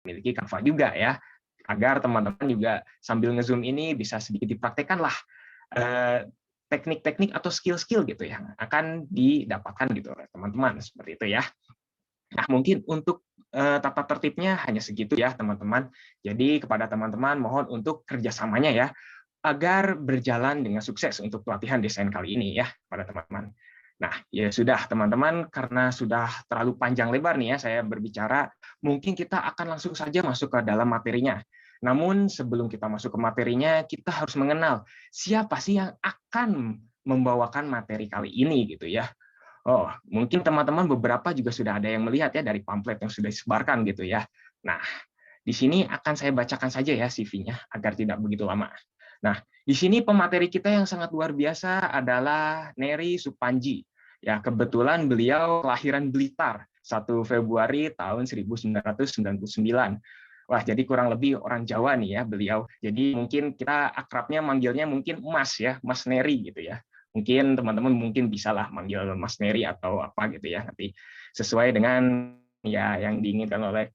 memiliki Canva juga ya, agar teman-teman juga sambil nge-zoom ini bisa sedikit dipraktekkan lah teknik-teknik atau skill-skill gitu yang akan didapatkan gitu oleh teman-teman, seperti itu ya. Nah, mungkin untuk tata tertibnya hanya segitu ya teman-teman. Jadi kepada teman-teman mohon untuk kerjasamanya ya, agar berjalan dengan sukses untuk pelatihan desain kali ini ya pada teman-teman. Nah, ya sudah teman-teman, karena sudah terlalu panjang lebar nih ya saya berbicara, mungkin kita akan langsung saja masuk ke dalam materinya. Namun sebelum kita masuk ke materinya, kita harus mengenal siapa sih yang akan membawakan materi kali ini gitu ya. Oh, mungkin teman-teman beberapa juga sudah ada yang melihat ya dari pamflet yang sudah disebarkan gitu ya. Nah, di sini akan saya bacakan saja ya CV-nya agar tidak begitu lama. Nah, di sini pemateri kita yang sangat luar biasa adalah Neri Supanji. Ya, kebetulan beliau kelahiran Blitar, 1 Februari tahun 1999. Wah, jadi kurang lebih orang Jawa nih ya beliau. Jadi mungkin kita akrabnya manggilnya mungkin Mas ya, Mas Neri gitu ya. Mungkin teman-teman mungkin bisalah manggil Mas Neri atau apa gitu ya, nanti sesuai dengan ya yang diinginkan oleh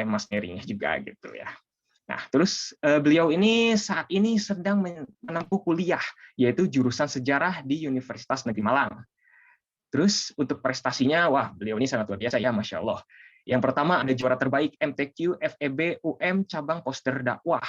Mas Nerinya juga gitu ya. Nah, terus beliau ini saat ini sedang menempuh kuliah, yaitu jurusan sejarah di Universitas Negeri Malang. Terus untuk prestasinya, wah beliau ini sangat luar biasa ya, Masya Allah. Yang pertama ada juara terbaik MTQ FEB UM cabang poster dakwah.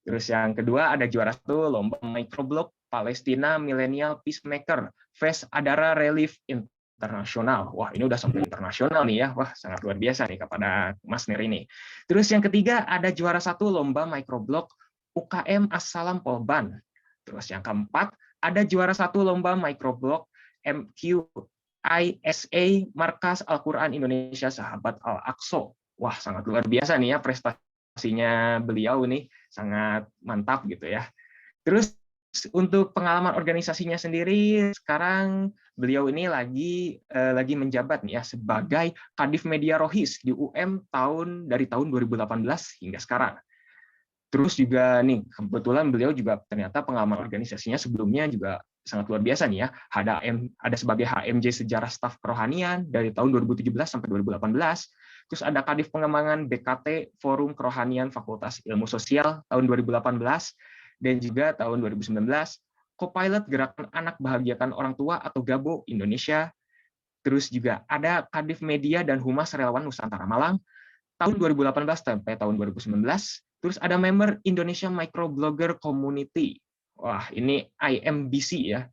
Terus yang kedua ada juara 1 lomba microblog Palestina Millennial Peacemaker Fest Adara Relief Internasional. Wah, ini udah sampai internasional nih ya. Wah, sangat luar biasa nih kepada Mas Nir ini. Terus yang ketiga ada juara 1 lomba microblog UKM Assalam Polban. Terus yang keempat ada juara 1 lomba microblog MQISA Markas Al-Quran Indonesia Sahabat Al-Aqsa. Wah, sangat luar biasa nih ya prestasinya beliau nih, sangat mantap gitu ya. Terus untuk pengalaman organisasinya sendiri, sekarang beliau ini lagi menjabat nih ya sebagai Kadif Media Rohis di UM dari tahun 2018 hingga sekarang. Terus juga nih kebetulan beliau juga ternyata pengalaman organisasinya sebelumnya juga sangat luar biasa nih ya. Ada sebagai HMJ Sejarah Staf Kerohanian dari tahun 2017 sampai 2018. Terus ada Kadif Pengembangan BKT Forum Kerohanian Fakultas Ilmu Sosial tahun 2018 dan juga tahun 2019 Co-Pilot Gerakan Anak Bahagiakan Orang Tua atau GABO Indonesia. Terus juga ada Kadif Media dan Humas Relawan Nusantara Malang tahun 2018 sampai tahun 2019. Terus ada member Indonesia Microblogger Community. Wah, ini IMBC ya.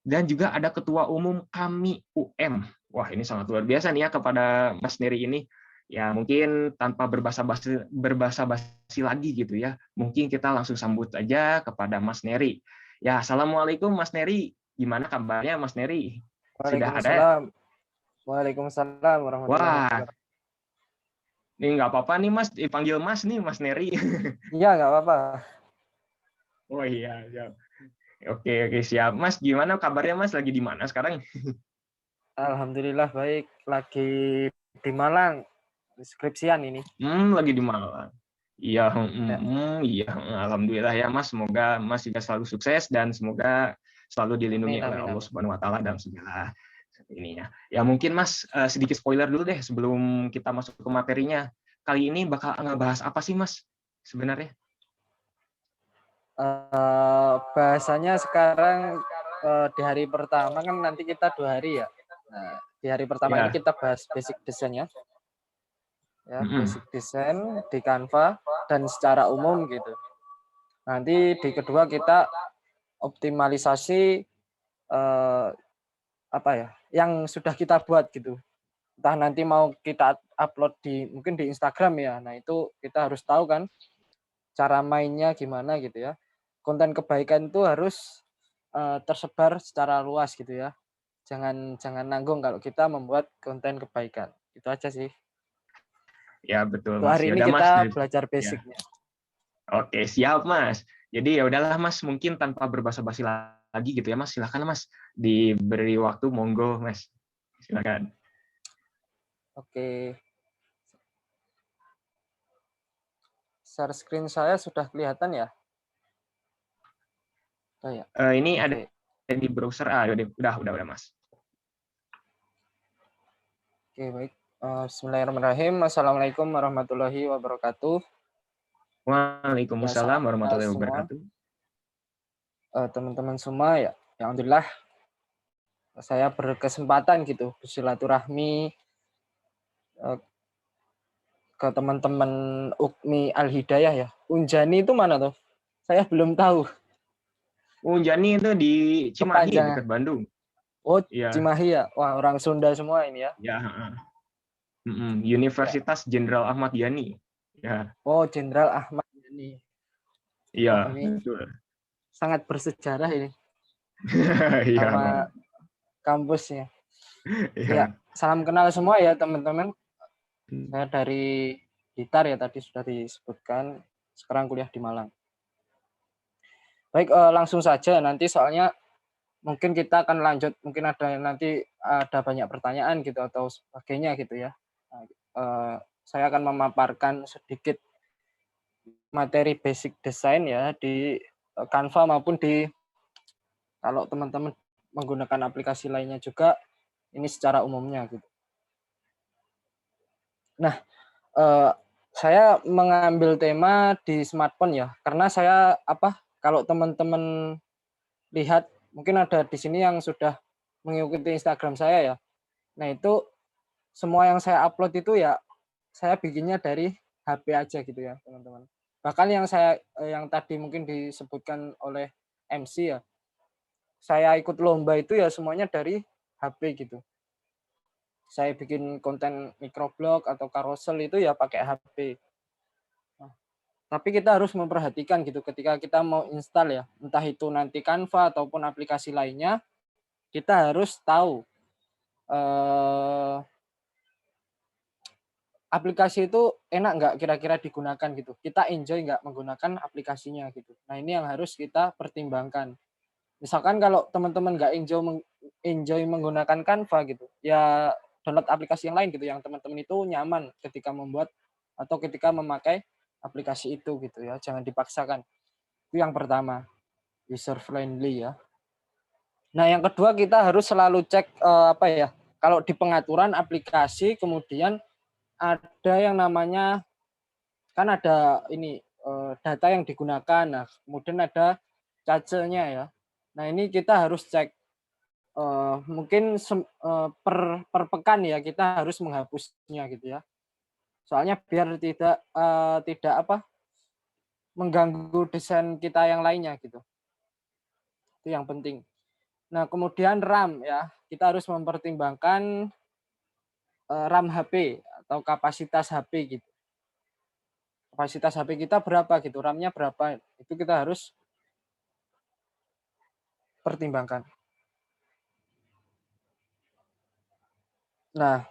Dan juga ada Ketua Umum Kami UM. Wah, ini sangat luar biasa nih ya kepada Mas Neri ini. Ya, mungkin tanpa berbasa-basi lagi gitu ya. Mungkin kita langsung sambut aja kepada Mas Neri. Ya, Assalamualaikum Mas Neri. Gimana kabarnya Mas Neri? Sudah ada? Waalaikumsalam. Waalaikumsalam warahmatullahi Wah, wabarakatuh. ini nggak apa-apa nih Mas, dipanggil Mas nih Mas Neri. Iya, nggak apa-apa. Oh iya, siap. Oke, siap. Mas, gimana kabarnya Mas? Lagi di mana sekarang? Alhamdulillah baik. Lagi di Malang, skripsian ini. Lagi di Malang. Iya, Ya, iya. Alhamdulillah ya Mas. Semoga Mas juga selalu sukses dan semoga selalu dilindungi amin, oleh amin, Allah amin. Subhanahu Wa Taala dalam segala ininya. Ya mungkin Mas sedikit spoiler dulu deh sebelum kita masuk ke materinya. Kali ini bakal ngebahas apa sih Mas sebenarnya? Bahasanya sekarang di hari pertama kan nanti kita 2 hari ya. Nah, di hari pertama ini Ya. kita bahas basic desainnya. Ya, Mm-mm. basic desain di Canva dan secara umum gitu. Nanti di kedua kita optimalisasi apa ya, yang sudah kita buat gitu. Entah nanti mau kita upload mungkin di Instagram ya. Nah, itu kita harus tahu kan cara mainnya gimana gitu ya. Konten kebaikan itu harus tersebar secara luas gitu ya. Jangan jangan nanggung kalau kita membuat konten kebaikan. Itu aja sih. Ya betul Untuk Mas. hari Ya ini udah Mas. kita belajar Ya. basicnya. Oke, siap Mas. Jadi ya udahlah Mas, mungkin tanpa berbasa-basi lagi gitu ya Mas. Silakan Mas, diberi waktu monggo Mas. Silakan. Oke. Share screen saya sudah kelihatan ya? Oh ya. Ini ada Oke. di browser. Udah Mas. Oke, baik. Bismillahirrahmanirrahim. Assalamualaikum warahmatullahi wabarakatuh. Ya, Waalaikumsalam salam kenal warahmatullahi semua, wabarakatuh. teman-teman semua ya. Ya, alhamdulillah saya berkesempatan gitu bersilaturahmi eh, ke teman-teman UKMI Al Hidayah ya. Unjani itu mana tuh? Saya belum tahu Unjani itu di Cimahi kepanjangan. dekat Bandung. Oh, Iya, Cimahi ya. Wah, orang Sunda semua ini ya. ya. Ya. Universitas Jenderal Ahmad Yani. Ya, Oh, Jenderal Ahmad Yani. Wah, iya, ini betul. sangat bersejarah ini Iya, Bang. nama kampusnya. Ya, Iya. salam kenal semua ya teman-teman. Saya dari Blitar ya, tadi sudah disebutkan. Sekarang kuliah di Malang. Baik, langsung saja nanti soalnya mungkin kita akan lanjut. Mungkin ada banyak pertanyaan gitu atau sebagainya gitu ya. Nah, saya akan memaparkan sedikit materi basic design ya di Canva maupun kalau teman-teman menggunakan aplikasi lainnya juga ini secara umumnya gitu. Nah, saya mengambil tema di smartphone ya, karena saya kalau teman-teman lihat mungkin ada di sini yang sudah mengikuti Instagram saya ya. Nah, itu semua yang saya upload itu ya saya bikinnya dari HP aja gitu ya, teman-teman. Bahkan yang tadi mungkin disebutkan oleh MC ya, saya ikut lomba itu ya semuanya dari HP gitu. Saya bikin konten microblog atau carousel itu ya pakai HP. Nah, tapi kita harus memperhatikan gitu ketika kita mau install ya, entah itu nanti Canva ataupun aplikasi lainnya, kita harus tahu aplikasi itu enak nggak kira-kira digunakan gitu. Kita enjoy nggak menggunakan aplikasinya gitu. Nah, ini yang harus kita pertimbangkan. Misalkan kalau teman-teman nggak enjoy menggunakan Canva gitu, ya download aplikasi yang lain gitu yang teman-teman itu nyaman ketika membuat atau ketika memakai aplikasi itu gitu ya. Jangan dipaksakan. Itu yang pertama, user friendly ya. Nah, yang kedua kita harus selalu cek kalau di pengaturan aplikasi kemudian ada yang namanya kan ada ini data yang digunakan. Nah, kemudian ada cache-nya ya. Nah, ini kita harus cek mungkin per pekan ya kita harus menghapusnya gitu ya. Soalnya biar tidak mengganggu desain kita yang lainnya gitu. Itu yang penting. Nah, kemudian RAM ya. Kita harus mempertimbangkan RAM HP atau kapasitas HP gitu. Kapasitas HP kita berapa gitu, RAM-nya berapa. Itu kita harus pertimbangkan. Nah,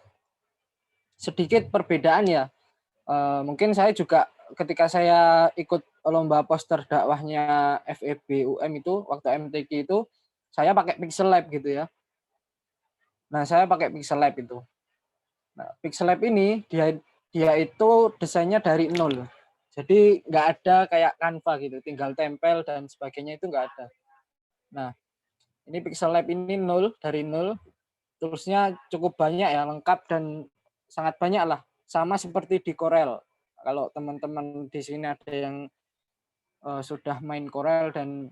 sedikit perbedaan ya. Mungkin saya juga ketika saya ikut lomba poster dakwahnya FEB UM itu waktu MTQ itu saya pakai Pixel Lab gitu ya. Nah, saya pakai Pixel Lab itu. Nah, Pixel Lab ini dia itu desainnya dari nol. Jadi nggak ada kayak Canva gitu, tinggal tempel dan sebagainya itu nggak ada. Nah, ini Pixel Lab ini dari nol, toolsnya cukup banyak ya, lengkap dan sangat banyak lah. Sama seperti di Corel. Kalau teman-teman di sini ada yang sudah main Corel dan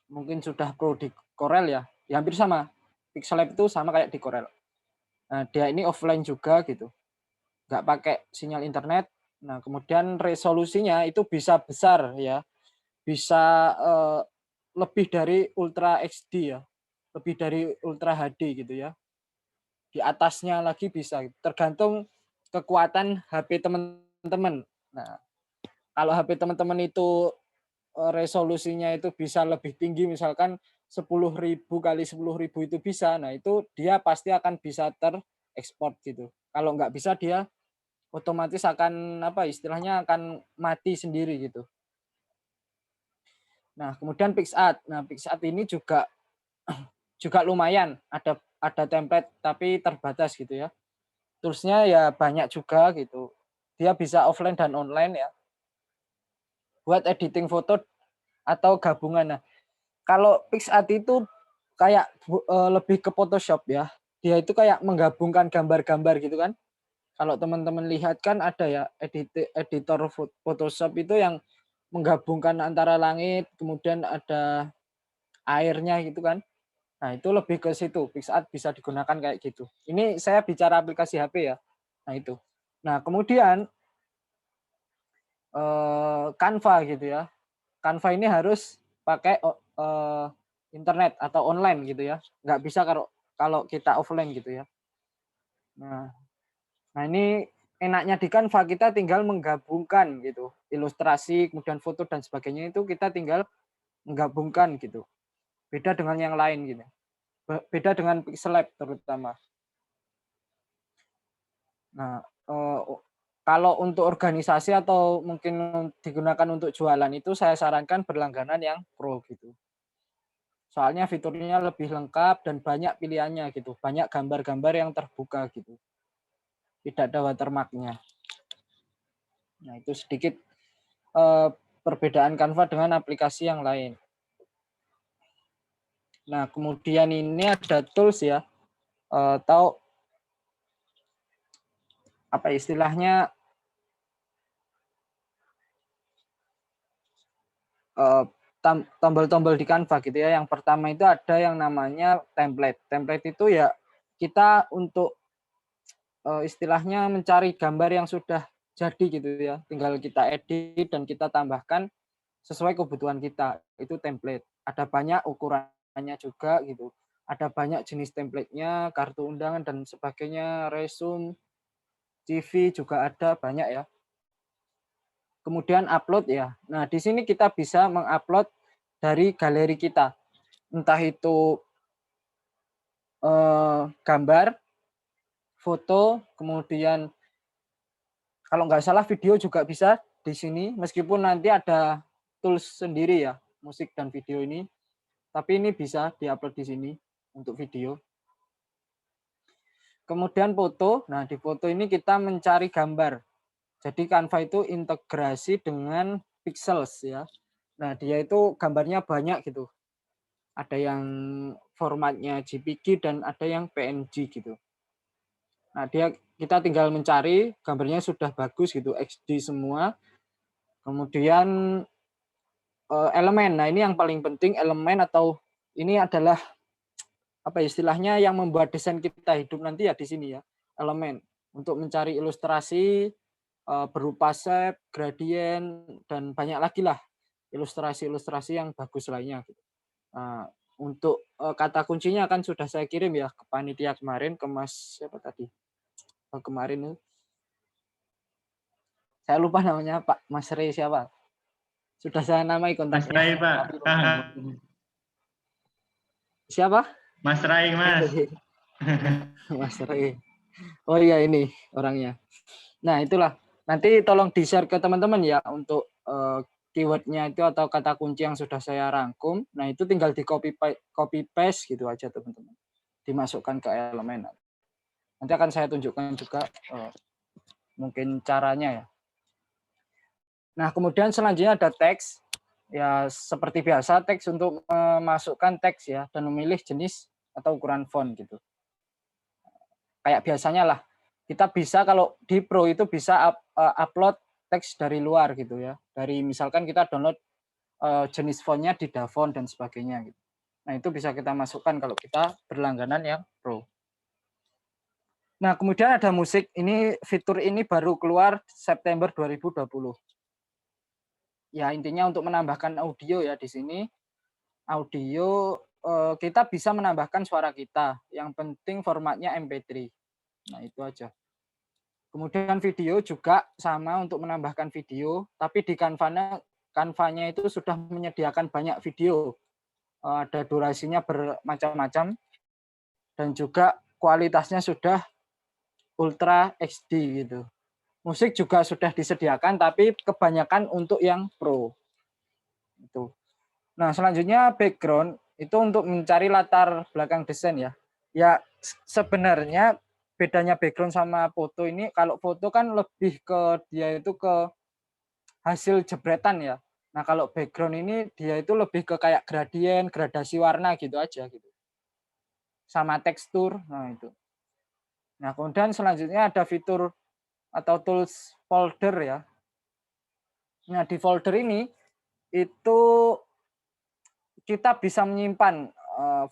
mungkin sudah pro di Corel ya hampir sama. Pixel Lab itu sama kayak di Corel. Nah, dia ini offline juga gitu. Nggak pakai sinyal internet. Nah, kemudian resolusinya itu bisa besar ya. Bisa lebih dari Ultra HD ya. Lebih dari Ultra HD gitu ya. Di atasnya lagi bisa. Tergantung kekuatan HP teman-teman. Nah, kalau HP teman-teman itu resolusinya itu bisa lebih tinggi, misalkan 10.000 kali 10.000 itu bisa, nah itu dia pasti akan bisa terekspor gitu. Kalau nggak bisa dia otomatis akan istilahnya akan mati sendiri gitu. Nah, kemudian PixArt. Nah, PixArt ini juga lumayan, ada template tapi terbatas gitu ya. Toolsnya ya banyak juga gitu. Dia bisa offline dan online ya. Buat editing foto atau gabungan. Nah, kalau PixArt itu kayak lebih ke Photoshop ya. dia itu kayak menggabungkan gambar-gambar gitu kan. Kalau teman-teman lihat kan ada ya editor Photoshop itu yang menggabungkan antara langit, kemudian ada airnya gitu kan. Nah, itu lebih ke situ, PicsArt bisa digunakan kayak gitu. Ini saya bicara aplikasi HP ya. Nah, itu. Nah, kemudian Canva gitu ya. Canva ini harus pakai internet atau online gitu ya. Nggak bisa kalau kalau kita offline gitu ya. Nah, nah ini enaknya di Canva kita tinggal menggabungkan gitu. Ilustrasi, kemudian foto dan sebagainya itu kita tinggal menggabungkan gitu. Beda dengan yang lain gitu. Beda dengan Pixel Lab terutama. Nah, kalau untuk organisasi atau mungkin digunakan untuk jualan itu saya sarankan berlangganan yang Pro gitu. Soalnya fiturnya lebih lengkap dan banyak pilihannya gitu. Banyak gambar-gambar yang terbuka gitu. Tidak ada watermark-nya. Nah, itu sedikit perbedaan Canva dengan aplikasi yang lain. Nah, kemudian ini ada tools ya. Atau apa istilahnya tombol-tombol di Canva gitu ya. Yang pertama itu ada yang namanya template. Template itu ya kita untuk istilahnya mencari gambar yang sudah jadi gitu ya. Tinggal kita edit dan kita tambahkan sesuai kebutuhan kita. Itu template. Ada banyak ukurannya juga gitu. Ada banyak jenis template-nya, kartu undangan dan sebagainya, resume, CV juga ada banyak ya. Kemudian upload ya. Nah, di sini kita bisa mengupload dari galeri kita. Entah itu gambar, foto, kemudian kalau nggak salah video juga bisa di sini, meskipun nanti ada tools sendiri ya, musik dan video ini. Tapi ini bisa diupload di sini untuk video. Kemudian foto, nah di foto ini kita mencari gambar. Jadi Canva itu integrasi dengan Pixels ya. Nah dia itu gambarnya banyak gitu. Ada yang formatnya JPG dan ada yang PNG gitu. Nah kita tinggal mencari gambarnya sudah bagus gitu, XD semua. Kemudian elemen. Nah ini yang paling penting elemen atau ini adalah apa istilahnya yang membuat desain kita hidup nanti ya di sini ya, elemen untuk mencari ilustrasi berupa shape, gradien dan banyak lagi lah ilustrasi-ilustrasi yang bagus lainnya. Nah, untuk kata kuncinya kan sudah saya kirim ya ke panitia kemarin, ke Mas siapa tadi kemarin saya lupa namanya Pak Mas Rey siapa, sudah saya namai Mas kontaknya. Rai, Pak. Siapa? Mas Rai, Mas. Mas Rey. Oh iya ini orangnya. Nah itulah nanti tolong di-share ke teman-teman ya untuk keywordnya itu atau kata kunci yang sudah saya rangkum. Nah itu tinggal di copy paste gitu aja teman-teman. Dimasukkan ke elemen. Nanti akan saya tunjukkan juga mungkin caranya ya. Nah kemudian selanjutnya ada teks. Ya seperti biasa teks untuk memasukkan teks ya dan memilih jenis atau ukuran font gitu. Kayak biasanya lah kita bisa kalau di Pro itu bisa upload teks dari luar gitu ya. Dari misalkan kita download jenis fontnya di Davon dan sebagainya gitu. Nah, itu bisa kita masukkan kalau kita berlangganan yang Pro. Nah, kemudian ada musik. Ini fitur ini baru keluar September 2020. Ya, intinya untuk menambahkan audio ya di sini. Audio kita bisa menambahkan suara kita. Yang penting formatnya MP3. Nah, itu aja. Kemudian video juga sama untuk menambahkan video, tapi di Canva-nya itu sudah menyediakan banyak video. Ada durasinya bermacam-macam dan juga kualitasnya sudah Ultra HD gitu. Musik juga sudah disediakan tapi kebanyakan untuk yang Pro. Itu. Nah, selanjutnya background itu untuk mencari latar belakang desain ya. Ya sebenarnya bedanya background sama foto ini, kalau foto kan lebih ke dia itu ke hasil jebretan ya. Nah, kalau background ini dia itu lebih ke kayak gradien, gradasi warna gitu aja gitu. sama tekstur. Nah, itu. Nah, kemudian selanjutnya ada fitur atau tools folder ya. Nah, di folder ini itu kita bisa menyimpan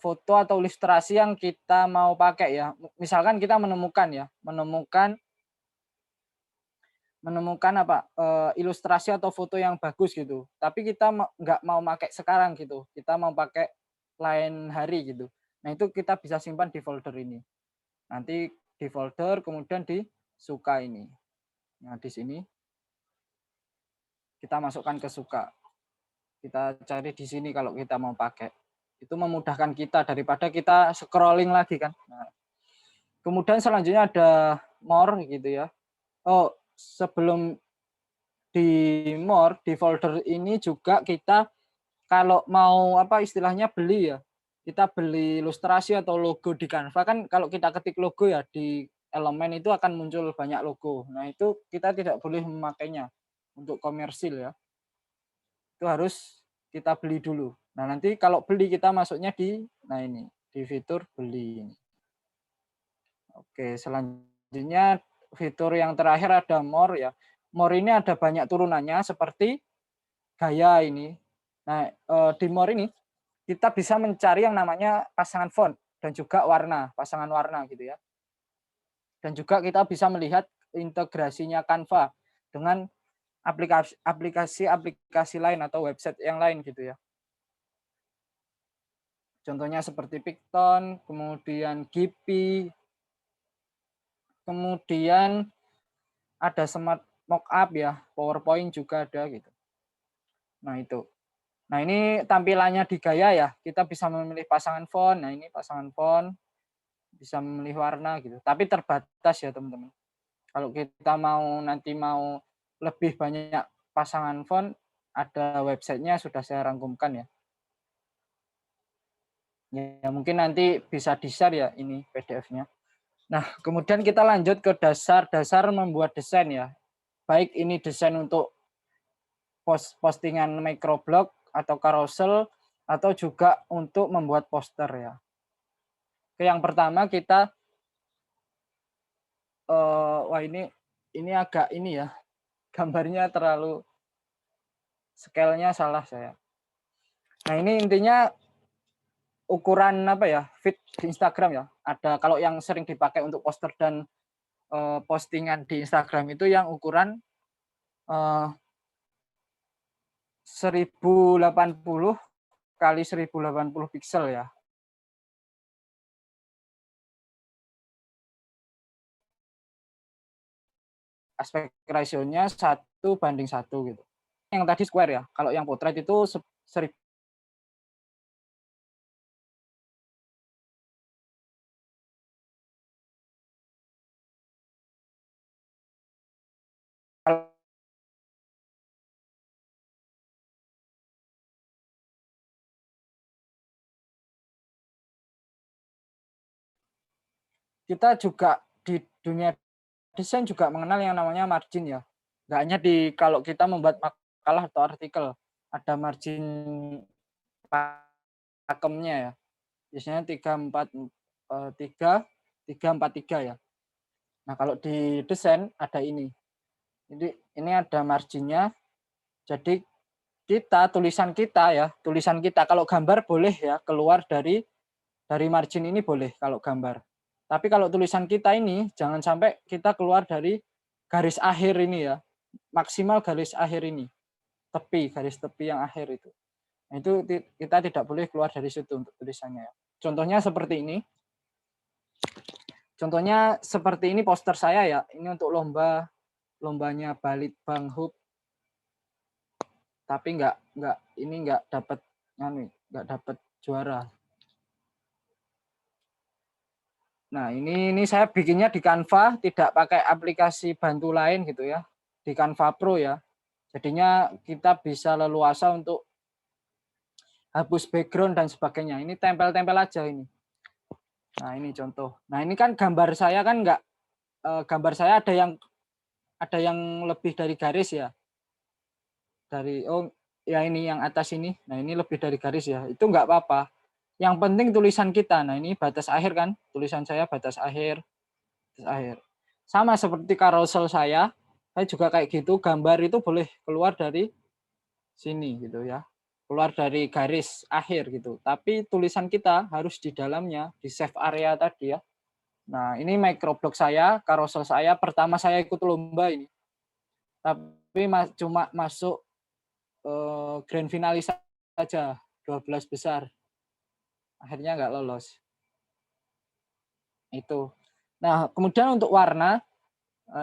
foto atau ilustrasi yang kita mau pakai ya. Misalkan kita menemukan ilustrasi atau foto yang bagus gitu. Tapi kita nggak mau pakai sekarang gitu. Kita mau pakai lain hari gitu. Nah, itu kita bisa simpan di folder ini. Nanti di folder kemudian di suka ini. Nah, di sini kita masukkan ke suka. Kita cari di sini kalau kita mau pakai. Itu memudahkan kita daripada kita scrolling lagi kan. Nah, kemudian selanjutnya ada more gitu ya. Oh, sebelum di more di folder ini juga kita kalau mau istilahnya beli ya. Kita beli ilustrasi atau logo di Canva kan kalau kita ketik logo ya di elemen itu akan muncul banyak logo. Nah, itu kita tidak boleh memakainya untuk komersil ya. Itu harus kita beli dulu. Nah, nanti kalau beli kita masuknya di fitur beli ini. Oke, selanjutnya fitur yang terakhir ada more ya. More ini ada banyak turunannya seperti gaya ini. Nah, di more ini kita bisa mencari yang namanya pasangan font dan juga pasangan warna gitu ya. Dan juga kita bisa melihat integrasinya Canva dengan aplikasi lain atau website yang lain gitu ya. Contohnya seperti Picton, kemudian Gipi, kemudian ada Smart Mockup ya, PowerPoint juga ada gitu. Nah, itu. Nah, ini tampilannya di gaya ya. Kita bisa memilih pasangan font. Nah, ini pasangan font. Bisa memilih warna gitu. Tapi terbatas ya, teman-teman. Kalau kita nanti mau lebih banyak pasangan font, ada websitenya sudah saya rangkumkan ya. Ya mungkin nanti bisa di-share ya ini PDF-nya. Nah, kemudian kita lanjut ke dasar membuat desain ya. Baik ini desain untuk postingan microblog atau carousel atau juga untuk membuat poster ya. Oke, yang pertama kita ini agak ini ya. Gambarnya terlalu scale-nya salah saya. Nah, ini intinya ukuran feed di Instagram ya. Ada kalau yang sering dipakai untuk poster dan postingan di Instagram itu yang ukuran 1080 kali 1080 piksel ya. Aspek ratio-nya 1:1 gitu. Yang tadi square ya. Kalau yang portrait itu 1000. Kita juga di dunia desain juga mengenal yang namanya margin ya. Nggak hanya kalau kita membuat makalah atau artikel, ada margin pakemnya ya. Biasanya 343 ya. Nah, kalau di desain ada ini. Jadi ini ada marginnya. Jadi tulisan kita kalau gambar boleh ya keluar dari margin ini boleh kalau gambar. Tapi kalau tulisan kita ini jangan sampai kita keluar dari garis akhir ini ya. Maksimal garis akhir ini. Garis tepi yang akhir itu. Nah, itu kita tidak boleh keluar dari situ untuk tulisannya ya. Contohnya seperti ini. Contohnya seperti ini poster saya ya. Ini untuk lombanya Balitbang Hub. Tapi nggak dapat juara. Nah, ini saya bikinnya di Canva, tidak pakai aplikasi bantu lain gitu ya. Di Canva Pro ya. Jadinya kita bisa leluasa untuk hapus background dan sebagainya. Ini tempel-tempel aja ini. Nah, ini contoh. Nah, ini kan gambar saya kan gambar saya ada yang lebih dari garis ya. Ya ini yang atas ini. Nah, ini lebih dari garis ya. Itu nggak apa-apa. Yang penting tulisan kita. Nah, ini batas akhir kan? Tulisan saya batas akhir. Batas akhir. Sama seperti carousel saya juga kayak gitu, gambar itu boleh keluar dari sini gitu ya. Keluar dari garis akhir gitu. Tapi tulisan kita harus di dalamnya, di save area tadi ya. Nah, ini microblog saya, carousel saya. Pertama saya ikut lomba ini. Tapi cuma masuk grand finalis saja, 12 besar. Akhirnya nggak lolos. Itu. Nah, kemudian untuk warna,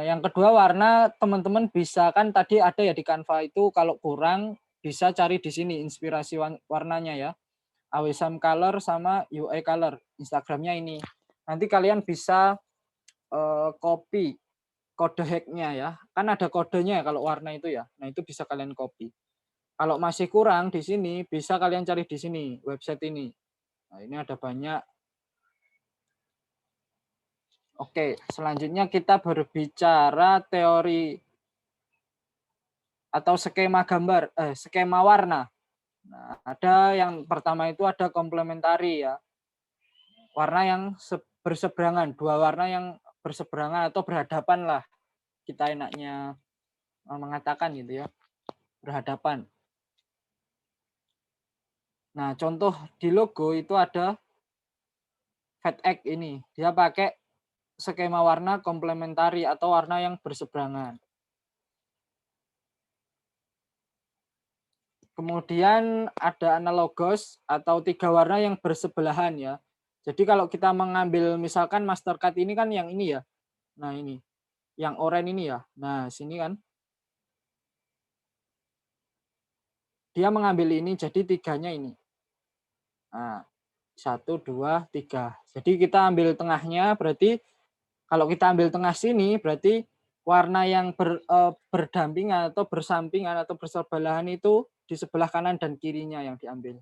yang kedua warna teman-teman bisa kan tadi ada ya di Canva itu kalau kurang bisa cari di sini inspirasi warnanya ya. Awesome Color sama UI Color. Instagramnya ini. Nanti kalian bisa copy kode hacknya ya. Kan ada kodenya ya kalau warna itu ya. Nah, itu bisa kalian copy. Kalau masih kurang di sini bisa kalian cari di sini website ini. Nah, ini ada banyak. Oke, selanjutnya kita berbicara teori atau skema gambar, skema warna. Nah, ada yang pertama itu ada komplementari ya. Warna yang berseberangan, dua warna yang berseberangan atau berhadapan lah. Kita enaknya mengatakan gitu ya. Berhadapan. Nah, contoh di logo itu ada FatX ini. Dia pakai skema warna komplementari atau warna yang berseberangan. Kemudian ada analogos atau tiga warna yang bersebelahan ya. Jadi kalau kita mengambil misalkan Mastercard ini kan yang ini ya. Nah ini, yang oranye ini ya. Nah sini kan. Dia mengambil ini jadi tiganya ini. Nah, 1, 2, 3. Jadi kita ambil tengahnya berarti kalau kita ambil tengah sini berarti warna yang berdampingan atau bersampingan atau bersebelahan itu di sebelah kanan dan kirinya yang diambil.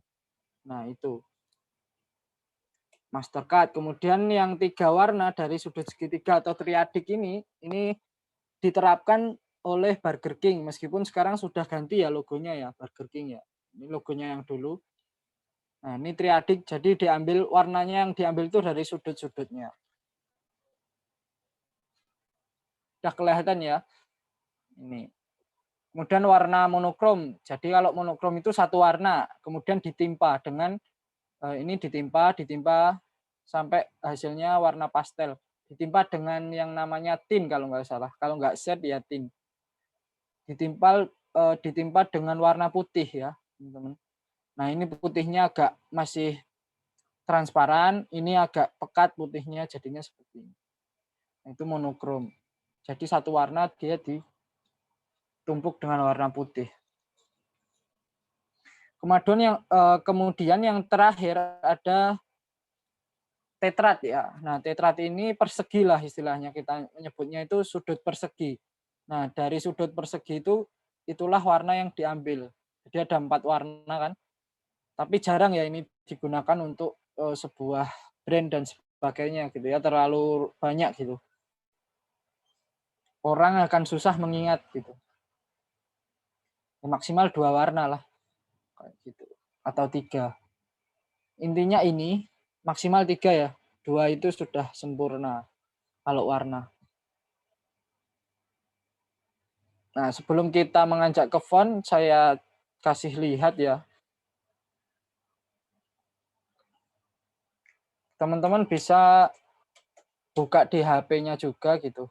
Nah itu. Mastercard. Kemudian yang tiga warna dari sudut segitiga atau triadik ini diterapkan oleh Burger King. Meskipun sekarang sudah ganti ya logonya ya, Burger King ya. Ini logonya yang dulu. Nah ini triadik, jadi diambil warnanya yang diambil itu dari sudut-sudutnya. Sudah kelihatan ya. Ini. Kemudian warna monokrom. Jadi kalau monokrom itu satu warna, kemudian ditimpa dengan ini ditimpa sampai hasilnya warna pastel. Ditimpa dengan yang namanya tin kalau nggak salah. Kalau nggak set ya tin. Ditimpa dengan warna putih ya, teman-teman. Nah ini putihnya agak masih transparan, ini agak pekat putihnya jadinya seperti ini. Itu monokrom. Jadi satu warna dia ditumpuk dengan warna putih. Kemudian yang terakhir ada tetrat ya. Nah, tetrat ini persegi lah istilahnya, kita menyebutnya itu sudut persegi. Nah, dari sudut persegi itu itulah warna yang diambil. Jadi ada 4 warna kan. Tapi jarang ya ini digunakan untuk sebuah brand dan sebagainya gitu ya, terlalu banyak gitu. Orang akan susah mengingat gitu. Maksimal 2 warna lah. Kayak gitu. Atau 3. Intinya ini maksimal 3 ya. 2 itu sudah sempurna kalau warna. Nah, sebelum kita mengajak ke font, saya kasih lihat ya. Teman-teman bisa buka di HP-nya juga gitu.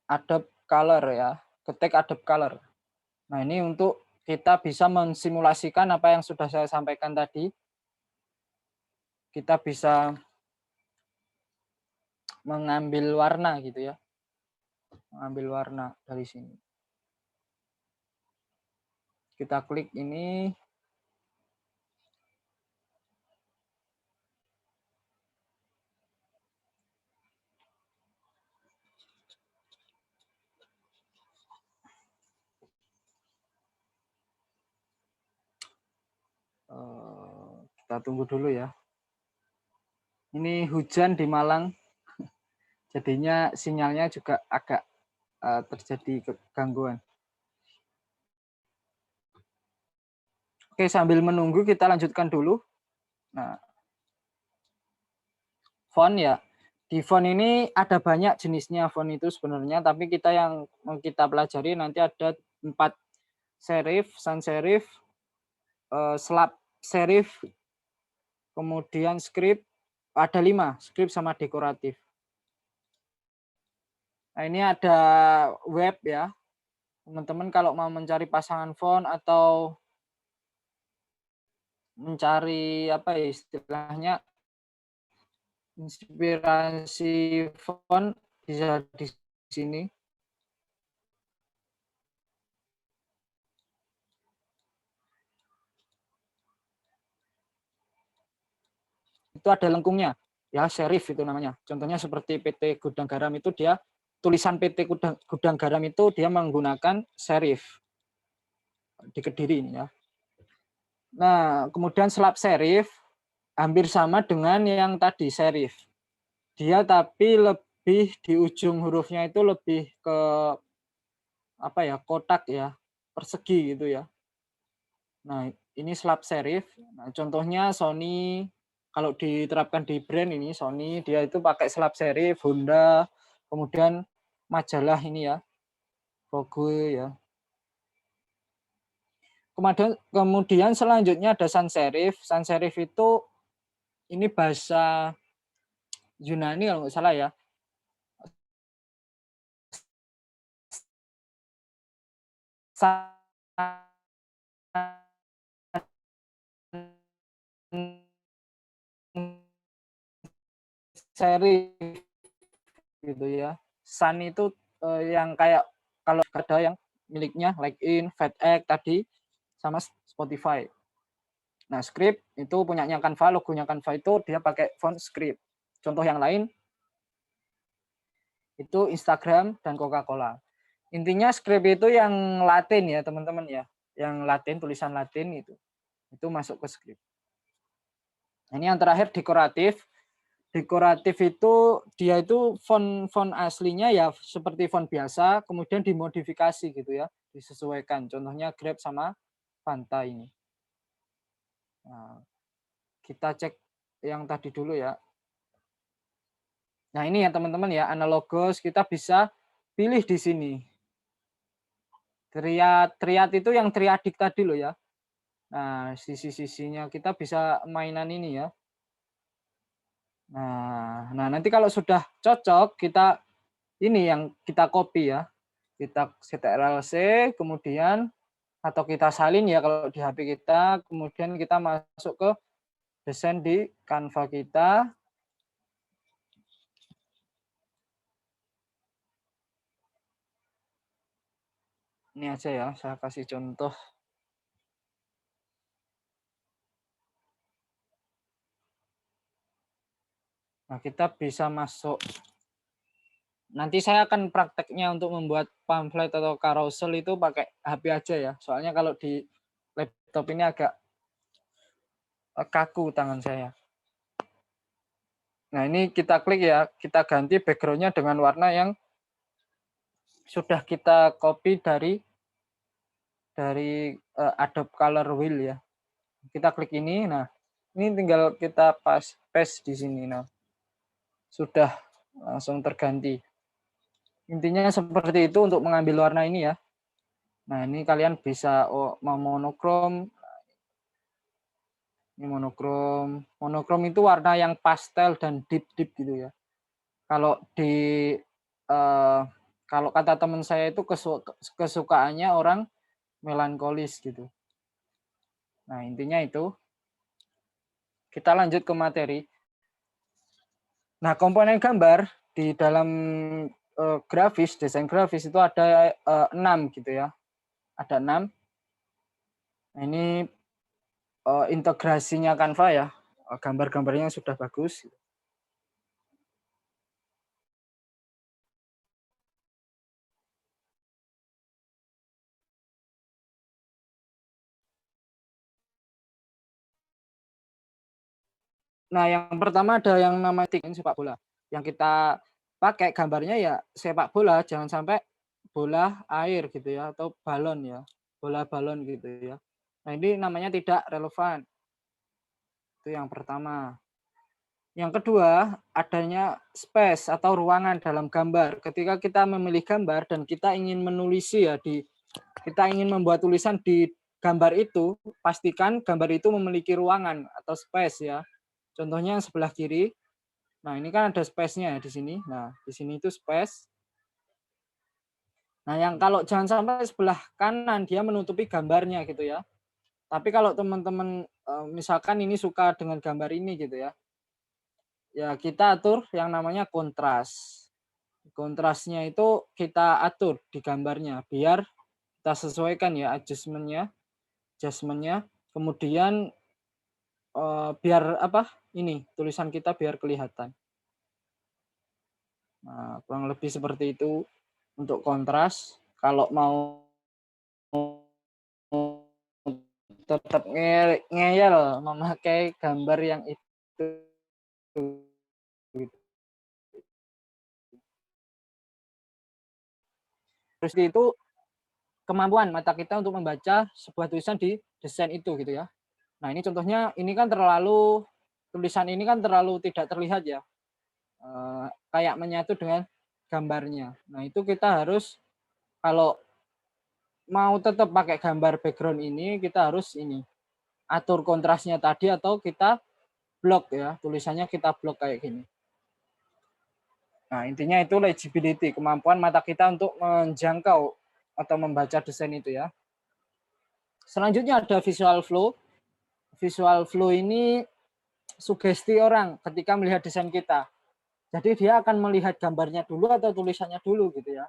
Adobe Color ya. Ketik Adobe Color. Nah, ini untuk kita bisa mensimulasikan apa yang sudah saya sampaikan tadi. Kita bisa mengambil warna gitu ya. Mengambil warna dari sini. Kita klik ini. Kita tunggu dulu ya. Ini hujan di Malang. Jadinya sinyalnya juga agak terjadi gangguan. Oke, sambil menunggu kita lanjutkan dulu. Nah, font ya. Di font ini ada banyak jenisnya font itu sebenarnya, tapi yang kita pelajari nanti ada 4 serif, sans serif, slab serif, kemudian script, ada 5, script sama dekoratif. Nah, ini ada web ya. Teman-teman kalau mau mencari pasangan font atau mencari apa ya istilahnya inspirasi font bisa di sini. Itu ada lengkungnya, ya serif itu namanya. Contohnya seperti PT Gudang Garam itu dia tulisan PT Gudang Garam itu dia menggunakan serif di Kediri ini ya. Nah, kemudian slab serif hampir sama dengan yang tadi serif. Dia tapi lebih di ujung hurufnya itu lebih ke apa ya, kotak ya, persegi gitu ya. Nah, ini slab serif. Nah, contohnya Sony, kalau diterapkan di brand ini Sony, dia itu pakai slab serif, Honda, kemudian majalah ini ya, Vogue ya. Kemudian selanjutnya ada sans serif. Sans serif itu ini bahasa Yunani kalau nggak salah ya. Serif gitu ya. Sun itu yang kayak kalau ada yang miliknya LinkedIn, FedEx tadi sama Spotify. Nah, script itu punyanya Canva, logonya Canva itu dia pakai font script. Contoh yang lain itu Instagram dan Coca-Cola. Intinya script itu yang Latin ya, teman-teman ya. Yang Latin, tulisan Latin itu. Itu masuk ke script. Ini yang terakhir dekoratif. Dekoratif itu dia itu font aslinya ya seperti font biasa, kemudian dimodifikasi gitu ya, disesuaikan. Contohnya Grab sama Fanta ini. Nah, kita cek yang tadi dulu ya. Nah, ini ya teman-teman ya, analogos kita bisa pilih di sini. Triad itu yang triadik tadi loh ya. Nah, sisi-sisinya kita bisa mainan ini ya. Nah, nanti kalau sudah cocok kita ini yang kita copy ya. Kita Ctrl+C, kemudian atau kita salin ya kalau di HP kita, kemudian kita masuk ke desain di Canva kita. Ini aja ya, saya kasih contoh. Nah, kita bisa masuk. Nanti saya akan prakteknya untuk membuat pamflet atau carousel itu pakai HP aja ya. Soalnya kalau di laptop ini agak kaku tangan saya. Nah, ini kita klik ya, kita ganti background-nya dengan warna yang sudah kita copy dari Adobe Color Wheel ya. Kita klik ini, nah ini tinggal kita paste di sini. Nah, sudah langsung terganti. Intinya seperti itu untuk mengambil warna ini ya. Nah, ini kalian bisa mau monokrom. Ini monokrom. Monokrom itu warna yang pastel dan deep gitu ya. Kalau kalau kata teman saya itu kesukaannya orang melankolis gitu. Nah, intinya itu. Kita lanjut ke materi. Nah, komponen gambar di dalam grafis, desain grafis itu ada 6 gitu ya. Ada 6. Nah, ini integrasinya Canva ya. Gambar-gambarnya sudah bagus. Nah, yang pertama ada yang namanya sepak bola. Yang kita pakai gambarnya ya sepak bola, jangan sampai bola air gitu ya, atau balon ya, bola balon gitu ya. Nah, ini namanya tidak relevan. Itu yang pertama. Yang kedua, adanya space atau ruangan dalam gambar. Ketika kita memilih gambar dan kita ingin menulisi ya kita ingin membuat tulisan di gambar itu, pastikan gambar itu memiliki ruangan atau space ya. Contohnya yang sebelah kiri. Nah, ini kan ada space-nya di sini. Nah, di sini itu space. Nah, yang kalau jangan sampai sebelah kanan dia menutupi gambarnya gitu ya. Tapi kalau teman-teman misalkan ini suka dengan gambar ini gitu ya. Ya, kita atur yang namanya kontras. Kontrasnya itu kita atur di gambarnya biar kita sesuaikan ya adjustmentnya. Kemudian biar apa? Ini tulisan kita biar kelihatan. Nah, kurang lebih seperti itu untuk kontras. Kalau mau tetap ngeyel memakai gambar yang itu. Terus itu kemampuan mata kita untuk membaca sebuah tulisan di desain itu gitu ya. Nah, ini contohnya ini kan tulisan ini kan terlalu tidak terlihat ya. Kayak menyatu dengan gambarnya. Nah, itu kita harus kalau mau tetap pakai gambar background ini kita harus ini atur kontrasnya tadi atau kita blok ya, tulisannya kita blok kayak gini. Nah, intinya itu legibility, kemampuan mata kita untuk menjangkau atau membaca desain itu ya. Selanjutnya ada visual flow. Visual flow ini sugesti orang ketika melihat desain kita. Jadi dia akan melihat gambarnya dulu atau tulisannya dulu gitu ya.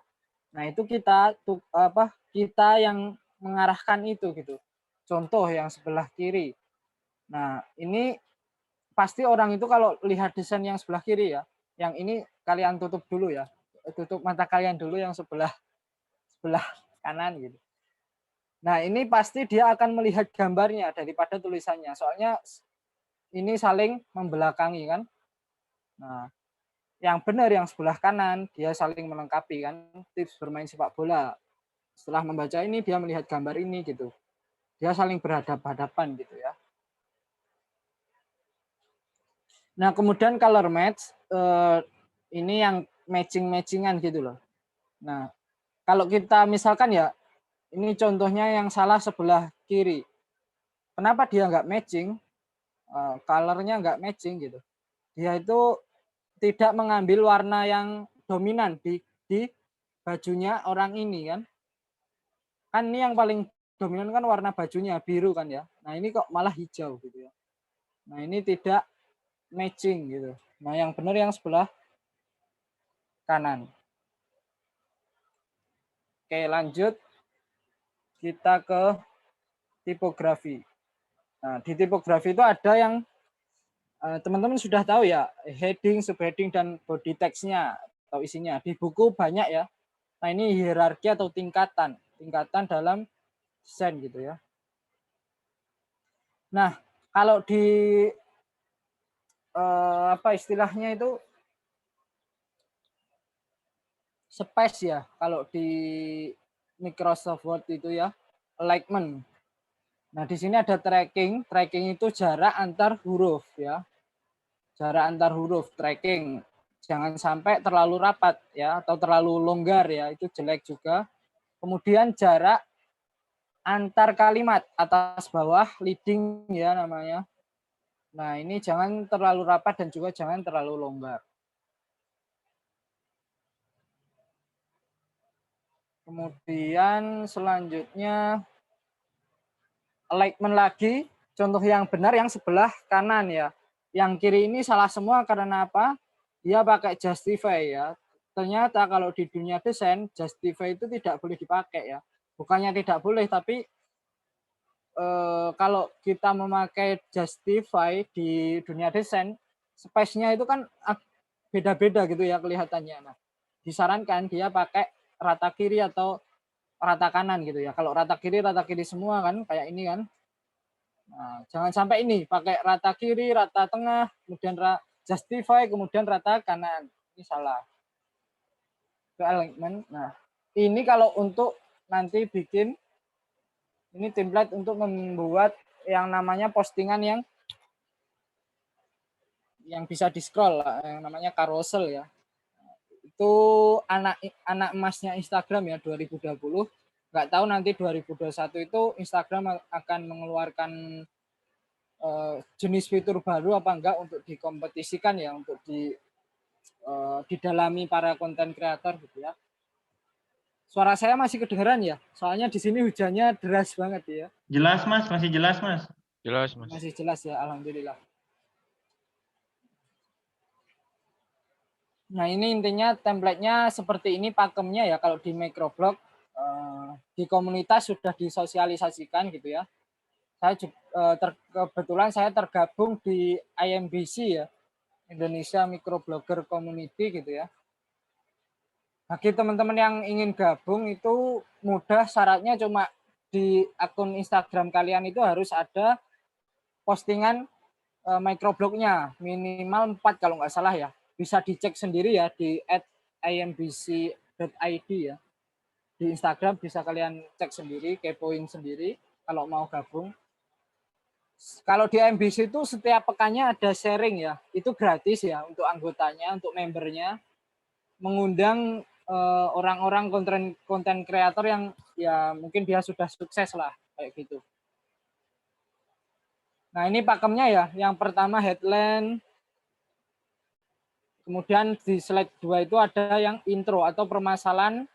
Nah, itu kita yang mengarahkan itu gitu. Contoh yang sebelah kiri. Nah, ini pasti orang itu kalau lihat desain yang sebelah kiri ya, yang ini kalian tutup dulu ya. Tutup mata kalian dulu yang sebelah kanan gitu. Nah, ini pasti dia akan melihat gambarnya daripada tulisannya. Soalnya ini saling membelakangi kan. Nah, yang benar yang sebelah kanan dia saling melengkapi kan. Tips bermain sepak bola. Setelah membaca ini dia melihat gambar ini gitu. Dia saling berhadapan-hadapan gitu ya. Nah, kemudian color match ini yang matching-matchingan gitu loh. Nah, kalau kita misalkan ya ini contohnya yang salah sebelah kiri. Kenapa dia nggak matching? Colornya nggak matching gitu. Dia itu tidak mengambil warna yang dominan di bajunya orang ini kan. Kan ini yang paling dominan kan warna bajunya biru kan ya. Nah, ini kok malah hijau gitu ya. Nah, ini tidak matching gitu. Nah, yang benar yang sebelah kanan. Oke, lanjut kita ke tipografi. Nah, di tipografi itu ada yang teman-teman sudah tahu ya, heading, subheading, dan body text-nya atau isinya. Di buku banyak ya. Nah, ini hierarki atau tingkatan dalam desain gitu ya. Nah, kalau di apa istilahnya itu space ya, kalau di Microsoft Word itu ya, alignment. Nah, di sini ada tracking. Tracking itu jarak antar huruf ya. Jarak antar huruf tracking. Jangan sampai terlalu rapat ya atau terlalu longgar ya, itu jelek juga. Kemudian jarak antar kalimat atas bawah leading ya namanya. Nah, ini jangan terlalu rapat dan juga jangan terlalu longgar. Kemudian selanjutnya alignment lagi, contoh yang benar yang sebelah kanan ya. Yang kiri ini salah semua karena apa? Dia pakai justify ya. Ternyata kalau di dunia desain, justify itu tidak boleh dipakai ya. Bukannya tidak boleh, tapi kalau kita memakai justify di dunia desain, space-nya itu kan beda-beda gitu ya kelihatannya. Nah, disarankan dia pakai rata kiri atau rata kanan gitu ya. Kalau rata kiri semua kan kayak ini kan. Nah, jangan sampai ini pakai rata kiri, rata tengah, kemudian justify, kemudian rata kanan. Ini salah. Itu alignment. Nah, ini kalau untuk nanti bikin Ini template untuk membuat yang namanya postingan yang bisa di-scroll, yang namanya carousel ya. Itu anak emasnya Instagram ya 2020. Nggak tahu nanti 2021 itu Instagram akan mengeluarkan jenis fitur baru apa enggak untuk dikompetisikan ya, untuk didalami para konten kreator gitu ya. Suara saya masih kedengeran ya? Soalnya di sini hujannya deras banget ya. Jelas Mas, masih jelas Mas. Jelas, Mas. Masih jelas ya, alhamdulillah. Nah ini intinya template-nya seperti ini pakemnya ya kalau di microblog. Di komunitas sudah disosialisasikan gitu ya. Saya kebetulan saya tergabung di IMBC ya, Indonesia Microblogger Community gitu ya. Bagi teman-teman yang ingin gabung itu mudah, syaratnya cuma di akun Instagram kalian itu harus ada postingan microblognya minimal 4 kalau nggak salah ya. Bisa dicek sendiri ya di @imbc.id ya. Di Instagram bisa kalian cek sendiri, kepoin sendiri kalau mau gabung. Kalau di MBC itu setiap pekannya ada sharing ya, itu gratis ya untuk anggotanya, untuk membernya, mengundang orang-orang konten kreator yang ya mungkin dia sudah sukses lah kayak gitu. Nah ini pakemnya ya, yang pertama headline, kemudian di slide 2 itu ada yang intro atau permasalahan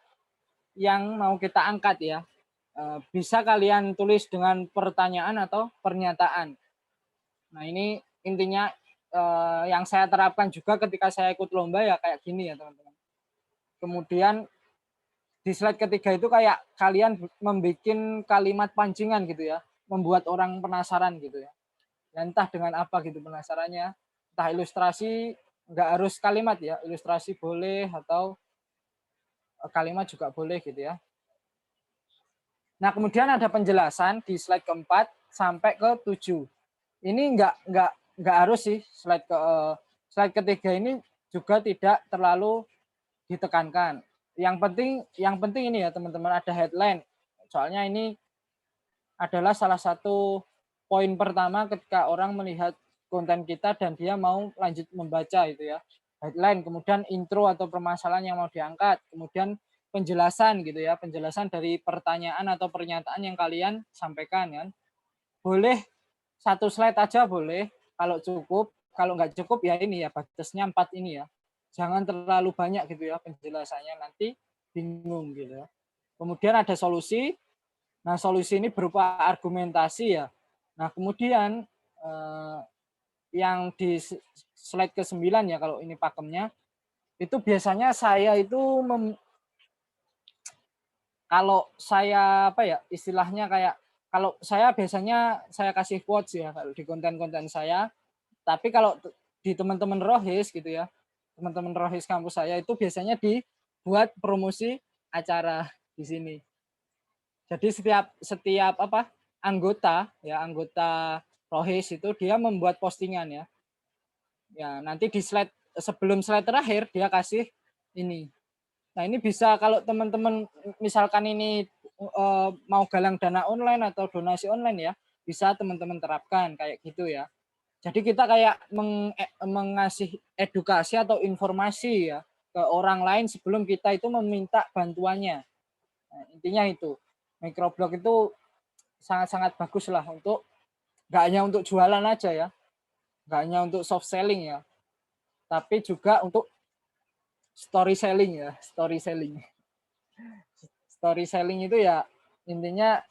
yang mau kita angkat ya. Bisa kalian tulis dengan pertanyaan atau pernyataan. Nah ini intinya yang saya terapkan juga ketika saya ikut lomba ya kayak gini ya teman-teman. Kemudian di slide ketiga itu kayak kalian membuat kalimat pancingan gitu ya, membuat orang penasaran gitu ya. Dan entah dengan apa gitu penasarannya, entah ilustrasi, nggak harus kalimat ya, ilustrasi boleh atau kalimat juga boleh gitu ya. Nah kemudian ada penjelasan di slide keempat sampai ke 7. Ini nggak harus sih slide ketiga ini juga tidak terlalu ditekankan. Yang penting ini ya teman-teman ada headline. Soalnya ini adalah salah satu poin pertama ketika orang melihat konten kita dan dia mau lanjut membaca itu ya. Headline, kemudian intro atau permasalahan yang mau diangkat, kemudian penjelasan gitu ya, penjelasan dari pertanyaan atau pernyataan yang kalian sampaikan kan. Boleh 1 slide aja boleh, kalau cukup, kalau nggak cukup ya ini ya batasnya 4 ini ya. Jangan terlalu banyak gitu ya penjelasannya, nanti bingung gitu ya. Kemudian ada solusi. Nah, solusi ini berupa argumentasi ya. Nah, kemudian yang di slide ke-9 ya kalau ini pakemnya, itu biasanya saya itu kalau saya apa ya istilahnya kayak kalau saya biasanya saya kasih quotes ya kalau di konten-konten saya. Tapi kalau di teman-teman Rohis gitu ya, teman-teman Rohis kampus saya itu biasanya dibuat promosi acara di sini. Jadi setiap apa anggota Rohis itu dia membuat postingan ya. Ya, nanti di sebelum slide terakhir dia kasih ini. Nah, ini bisa kalau teman-teman misalkan ini mau galang dana online atau donasi online ya, bisa teman-teman terapkan kayak gitu ya. Jadi kita kayak mengasih edukasi atau informasi ya ke orang lain sebelum kita itu meminta bantuannya. Nah, intinya itu. Microblog itu sangat-sangat bagus lah untuk nggak hanya untuk jualan aja ya, nggak hanya untuk soft selling ya, tapi juga untuk story selling ya, story selling. Story selling itu ya intinya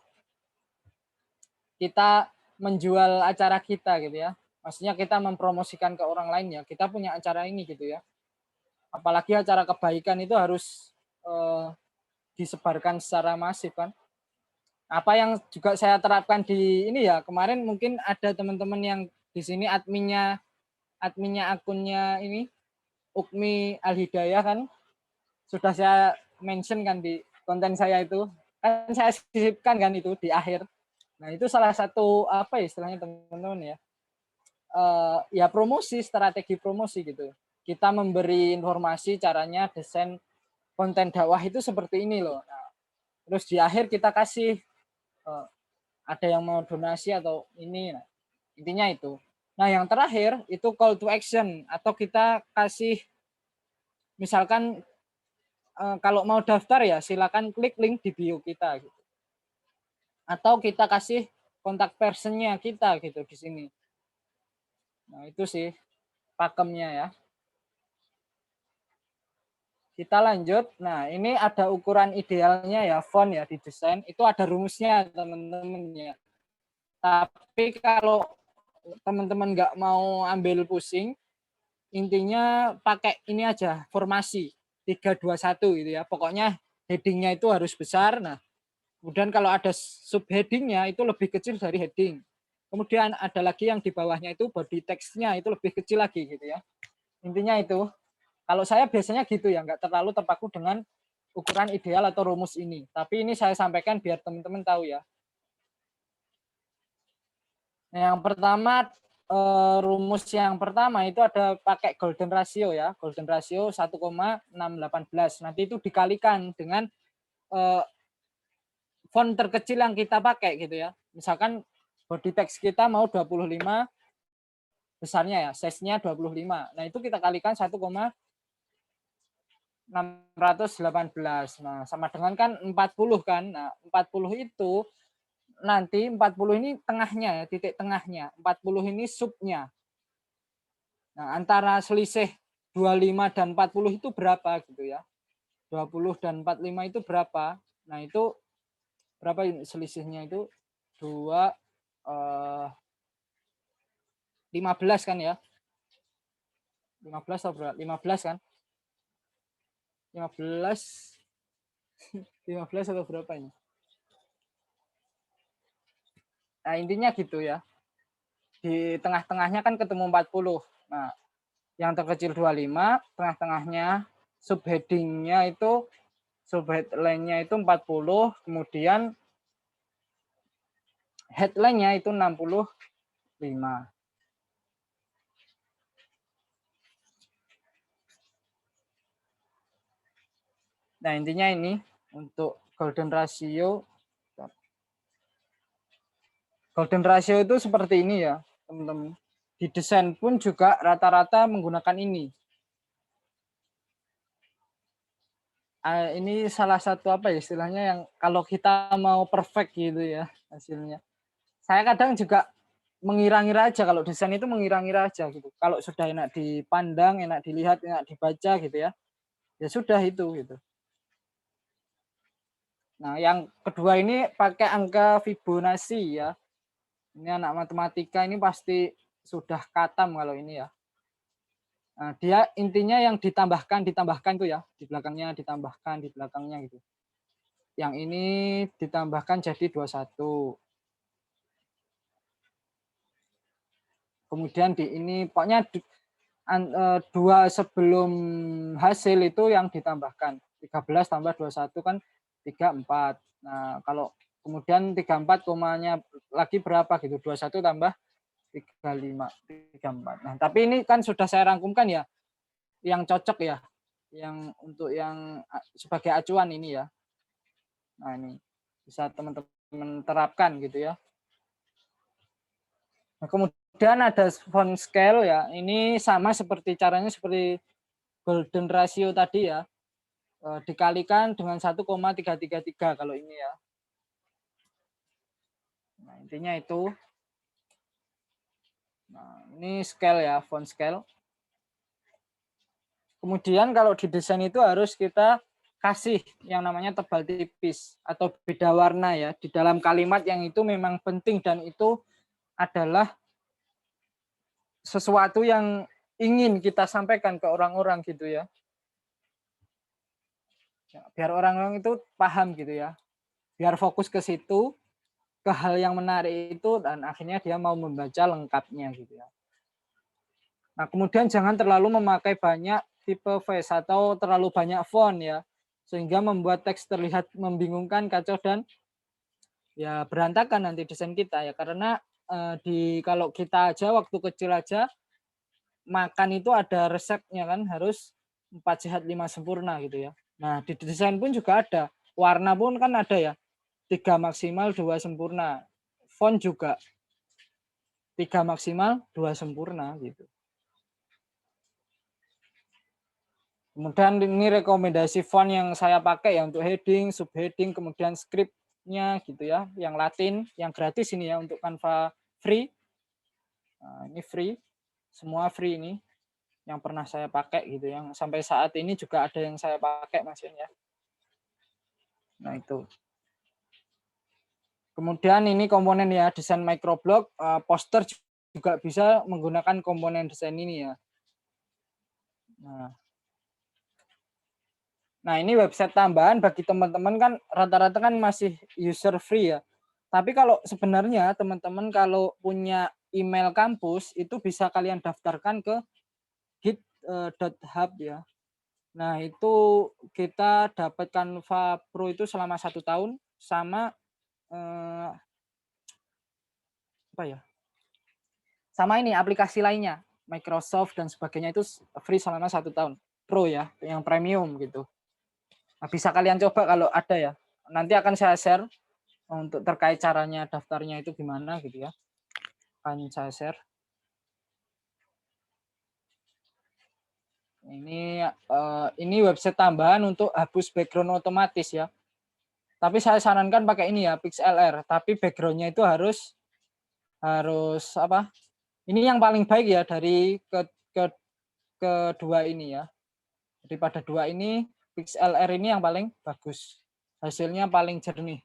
kita menjual acara kita gitu ya. Maksudnya kita mempromosikan ke orang lain ya, kita punya acara ini gitu ya. Apalagi acara kebaikan itu harus disebarkan secara masif kan. Apa yang juga saya terapkan di ini ya, kemarin mungkin ada teman-teman yang di sini adminnya akunnya ini Ukmi Al-Hidayah kan sudah saya mention kan di konten saya itu kan saya sisipkan kan itu di akhir. Nah itu salah satu apa ya istilahnya teman-teman ya ya promosi, strategi promosi gitu. Kita memberi informasi caranya desain konten dakwah itu seperti ini loh. Nah, terus di akhir kita kasih ada yang mau donasi atau ini. Nah, intinya itu. Nah, yang terakhir itu call to action atau kita kasih misalkan kalau mau daftar ya silakan klik link di bio kita gitu. Atau kita kasih kontak personnya kita gitu di sini. Nah, itu sih pakemnya ya. Kita lanjut. Nah, ini ada ukuran idealnya ya font ya di desain. Itu ada rumusnya teman-teman ya. Tapi kalau teman-teman nggak mau ambil pusing, intinya pakai ini aja formasi 321 gitu ya. Pokoknya headingnya itu harus besar. Nah, kemudian kalau ada subheadingnya itu lebih kecil dari heading. Kemudian ada lagi yang di bawahnya itu body text-nya itu lebih kecil lagi gitu ya. Intinya itu. Kalau saya biasanya gitu ya, nggak terlalu terpaku dengan ukuran ideal atau rumus ini. Tapi ini saya sampaikan biar teman-teman tahu ya. Nah, yang pertama rumus yang pertama itu ada pakai golden ratio ya. Golden ratio 1,618. Nanti itu dikalikan dengan font terkecil yang kita pakai gitu ya. Misalkan body text kita mau 25 besarnya ya, size-nya 25. Nah, itu kita kalikan 1,618. Nah, sama dengan kan 40 kan. Nah, 40 itu nanti 40 ini tengahnya ya, titik tengahnya. 40 ini subnya. Nah, antara selisih 25 dan 40 itu berapa gitu ya. 20 dan 45 itu berapa? Nah, itu berapa selisihnya itu? 15 kan ya. 15 atau berapa? 15 kan? 15 15 atau berapa ini? Nah, intinya gitu ya. Di tengah-tengahnya kan ketemu 40. Nah, yang terkecil 25, tengah-tengahnya subheading-nya itu subheadline-nya itu 40, kemudian headline-nya itu 65. Nah, intinya ini untuk golden ratio. Golden ratio itu seperti ini ya, teman-teman. Di desain pun juga rata-rata menggunakan ini. Ini salah satu apa ya istilahnya yang kalau kita mau perfect gitu ya hasilnya. Saya kadang juga mengira-ngira aja kalau desain itu mengira-ngira aja gitu. Kalau sudah enak dipandang, enak dilihat, enak dibaca gitu ya. Ya sudah itu gitu. Nah, yang kedua ini pakai angka Fibonacci ya. Ini anak matematika ini pasti sudah katam kalau ini ya. Nah, dia intinya yang ditambahkan tuh ya, di belakangnya ditambahkan, di belakangnya gitu. Yang ini ditambahkan jadi 21. Kemudian di ini pokoknya dua sebelum hasil itu yang ditambahkan. 13 tambah 21 kan 34. Nah, kalau kemudian 34 komanya lagi berapa gitu? 21 tambah 35, 34. Nah, tapi ini kan sudah saya rangkumkan ya, yang cocok ya, yang untuk yang sebagai acuan ini ya. Nah, ini bisa teman-teman terapkan gitu ya. Nah, kemudian ada font scale ya, ini sama seperti caranya seperti golden ratio tadi ya, dikalikan dengan 1,333 kalau ini ya. Nah, intinya itu. Nah, ini scale ya, font scale. Kemudian kalau di desain itu harus kita kasih yang namanya tebal tipis atau beda warna ya di dalam kalimat yang itu memang penting dan itu adalah sesuatu yang ingin kita sampaikan ke orang-orang gitu ya. Biar orang-orang itu paham gitu ya. Biar fokus ke situ, ke hal yang menarik itu dan akhirnya dia mau membaca lengkapnya gitu ya. Nah, kemudian jangan terlalu memakai banyak typeface atau terlalu banyak font ya, sehingga membuat teks terlihat membingungkan, kacau dan ya berantakan nanti desain kita ya. Karena kalau kita aja waktu kecil aja makan itu ada resepnya kan, harus 4 sehat 5 sempurna gitu ya. Nah, di desain pun juga ada. Warna pun kan ada ya. 3 maksimal 2 sempurna. font juga 3 maksimal, 2 sempurna gitu. Kemudian ini rekomendasi font yang saya pakai ya untuk heading, subheading, kemudian script-nya gitu ya, yang Latin, yang gratis ini ya untuk Canva free. Nah, ini free, semua free ini yang pernah saya pakai gitu, yang sampai saat ini juga ada yang saya pakai Mas Yun ya. Nah itu. Kemudian ini komponen ya, desain microblog, poster juga bisa menggunakan komponen desain ini ya. Nah, ini website tambahan bagi teman-teman kan rata-rata kan masih user free ya. Tapi kalau sebenarnya teman-teman kalau punya email kampus itu bisa kalian daftarkan ke git.hub ya. Nah, itu kita dapat Canva Pro itu selama 1 tahun sama apa ya? Sama ini aplikasi lainnya, Microsoft dan sebagainya itu free selama 1 tahun. Pro ya, yang premium gitu. Nah, bisa kalian coba kalau ada ya. Nanti akan saya share untuk terkait caranya daftarnya itu gimana gitu ya. Akan saya share. Ini website tambahan untuk hapus background otomatis ya. Tapi saya sarankan pakai ini ya, PixLR. Tapi backgroundnya itu harus apa? Ini yang paling baik ya dari kedua ini ya. Daripada 2 ini, PixLR ini yang paling bagus. Hasilnya paling jernih,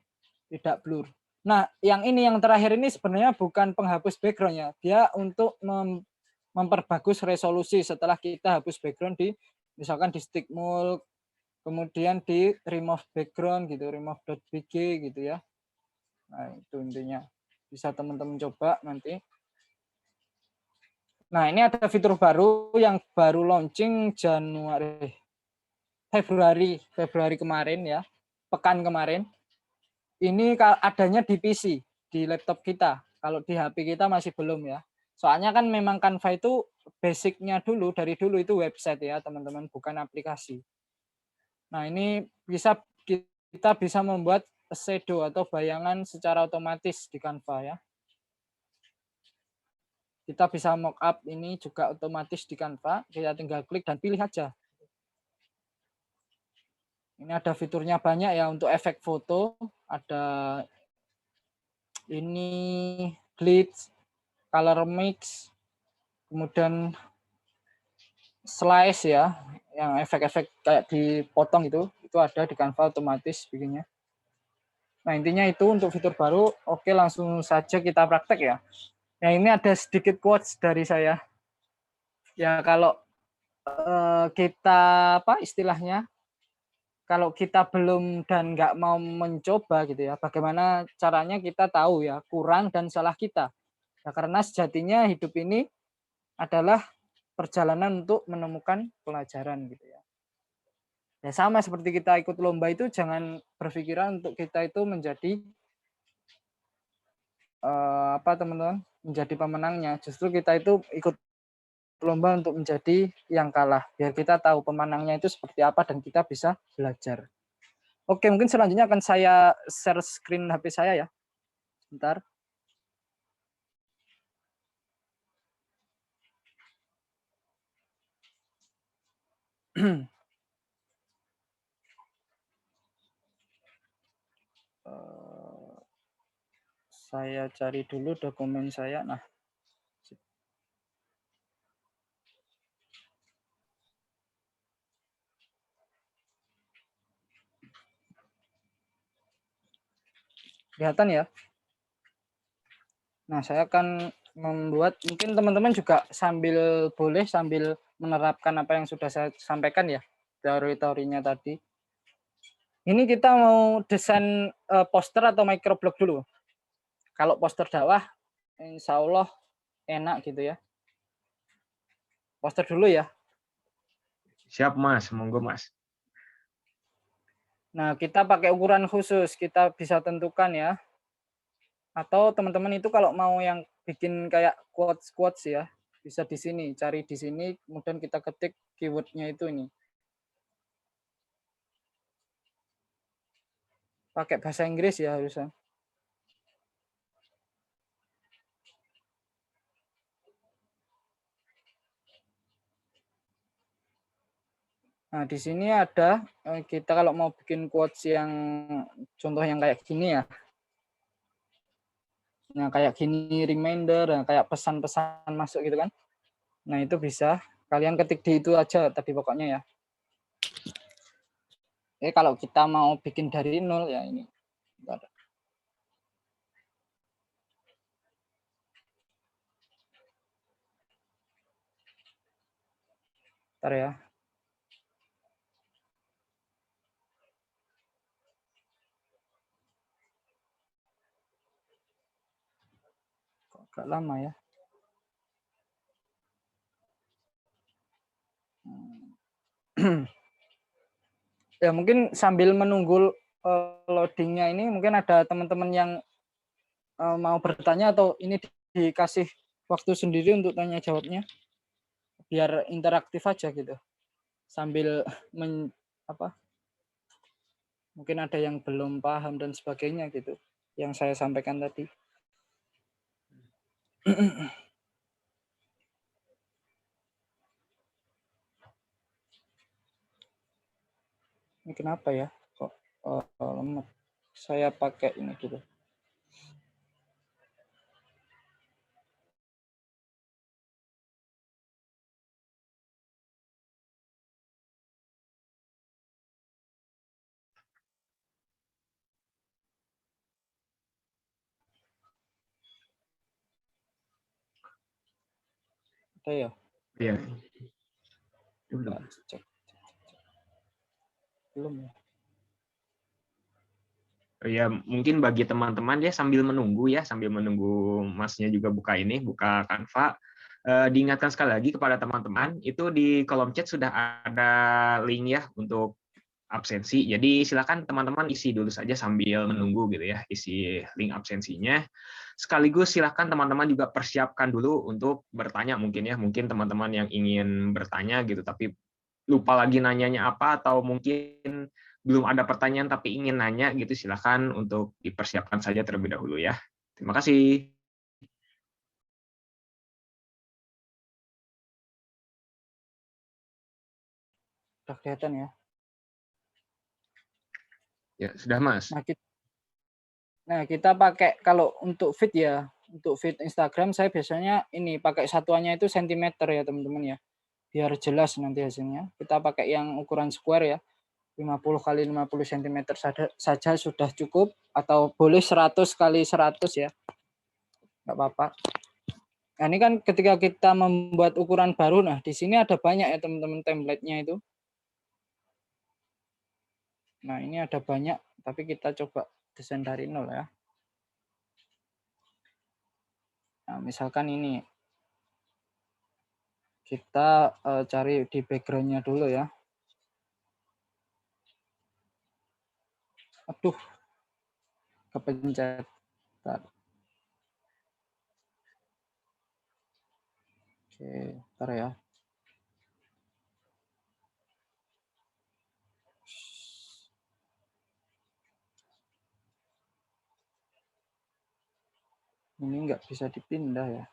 tidak blur. Nah, yang ini yang terakhir ini sebenarnya bukan penghapus background-nya. Dia untuk memperbagus resolusi setelah kita hapus background di misalkan di stick mulk, kemudian di remove background gitu, remove.bg gitu ya. Nah, itu intinya. Bisa teman-teman coba nanti. Nah, ini ada fitur baru yang baru launching Februari kemarin ya, pekan kemarin. Ini adanya di PC, di laptop kita. Kalau di HP kita masih belum ya. Soalnya kan memang Canva itu basicnya dulu, dari dulu itu website ya teman-teman, bukan aplikasi. Nah ini kita bisa membuat shadow atau bayangan secara otomatis di Canva ya. Kita bisa mockup ini juga otomatis di Canva, kita tinggal klik dan pilih aja. Ini ada fiturnya banyak ya untuk efek foto, ada ini glitch, color mix, kemudian slice ya, yang efek-efek kayak dipotong itu ada di Canva otomatis bikinnya. Nah intinya itu untuk fitur baru. Oke langsung saja kita praktek ya. Nah ini ada sedikit quotes dari saya. Ya kalau kita apa istilahnya, kalau kita belum dan nggak mau mencoba gitu ya, bagaimana caranya kita tahu ya kurang dan salah kita. Nah, karena sejatinya hidup ini adalah perjalanan untuk menemukan pelajaran gitu ya. Ya sama seperti kita ikut lomba itu jangan berpikiran untuk kita itu menjadi apa teman-teman, menjadi pemenangnya. Justru kita itu ikut lomba untuk menjadi yang kalah. Biar kita tahu pemenangnya itu seperti apa dan kita bisa belajar. Oke, mungkin selanjutnya akan saya share screen HP saya ya. Bentar. Saya cari dulu dokumen saya. Nah, kelihatan ya. Nah, saya akan membuat, mungkin teman-teman juga boleh sambil menerapkan apa yang sudah saya sampaikan ya, teori-teorinya tadi. Ini kita mau desain poster atau microblog dulu. Kalau poster dakwah, insya Allah enak gitu ya. Poster dulu ya. Siap Mas, monggo Mas. Nah, kita pakai ukuran khusus, kita bisa tentukan ya. Atau teman-teman itu kalau mau yang bikin kayak quotes ya, bisa di sini, cari di sini, kemudian kita ketik keywordnya itu ini. Pakai bahasa Inggris ya harusnya. Nah, di sini ada kita kalau mau bikin quotes yang contoh yang kayak gini ya. Nah, kayak gini reminder, kayak pesan-pesan masuk gitu kan. Nah, itu bisa kalian ketik di itu aja tadi pokoknya ya. Kalau kita mau bikin dari nol ya ini. Bentar. Bentar ya. Kok agak lama ya. Ya mungkin sambil menunggu loadingnya ini mungkin ada teman-teman yang mau bertanya atau ini dikasih waktu sendiri untuk tanya jawabnya biar interaktif aja gitu sambil mungkin ada yang belum paham dan sebagainya gitu yang saya sampaikan tadi. Ini kenapa ya kok lemot? Saya pakai ini dulu. Ada ya? Iya. Cek. Belum ya? Ya mungkin bagi teman-teman ya sambil menunggu Masnya juga buka Canva, diingatkan sekali lagi kepada teman-teman itu di kolom chat sudah ada link ya untuk absensi. Jadi silakan teman-teman isi dulu saja sambil menunggu gitu ya, isi link absensinya. Sekaligus silakan teman-teman juga persiapkan dulu untuk bertanya mungkin teman-teman yang ingin bertanya gitu tapi lupa lagi nanyanya apa atau mungkin belum ada pertanyaan tapi ingin nanya gitu, silakan untuk dipersiapkan saja terlebih dahulu ya. Terima kasih. Udah kelihatan ya? Ya, sudah Mas. Nah, kita pakai kalau untuk feed ya, untuk feed Instagram saya biasanya ini pakai satuannya itu sentimeter ya teman-teman ya. Biar jelas nanti hasilnya. Kita pakai yang ukuran square ya. 50 kali 50 cm saja sudah cukup atau boleh 100 kali 100 ya. Enggak apa-apa. Nah, ini kan ketika kita membuat ukuran baru, nah di sini ada banyak ya teman-teman template-nya itu. Nah, ini ada banyak, tapi kita coba desain dari nol ya. Nah, misalkan ini kita cari di background-nya dulu ya. Aduh, kepencet. Oke, ntar ya. Ini nggak bisa dipindah ya.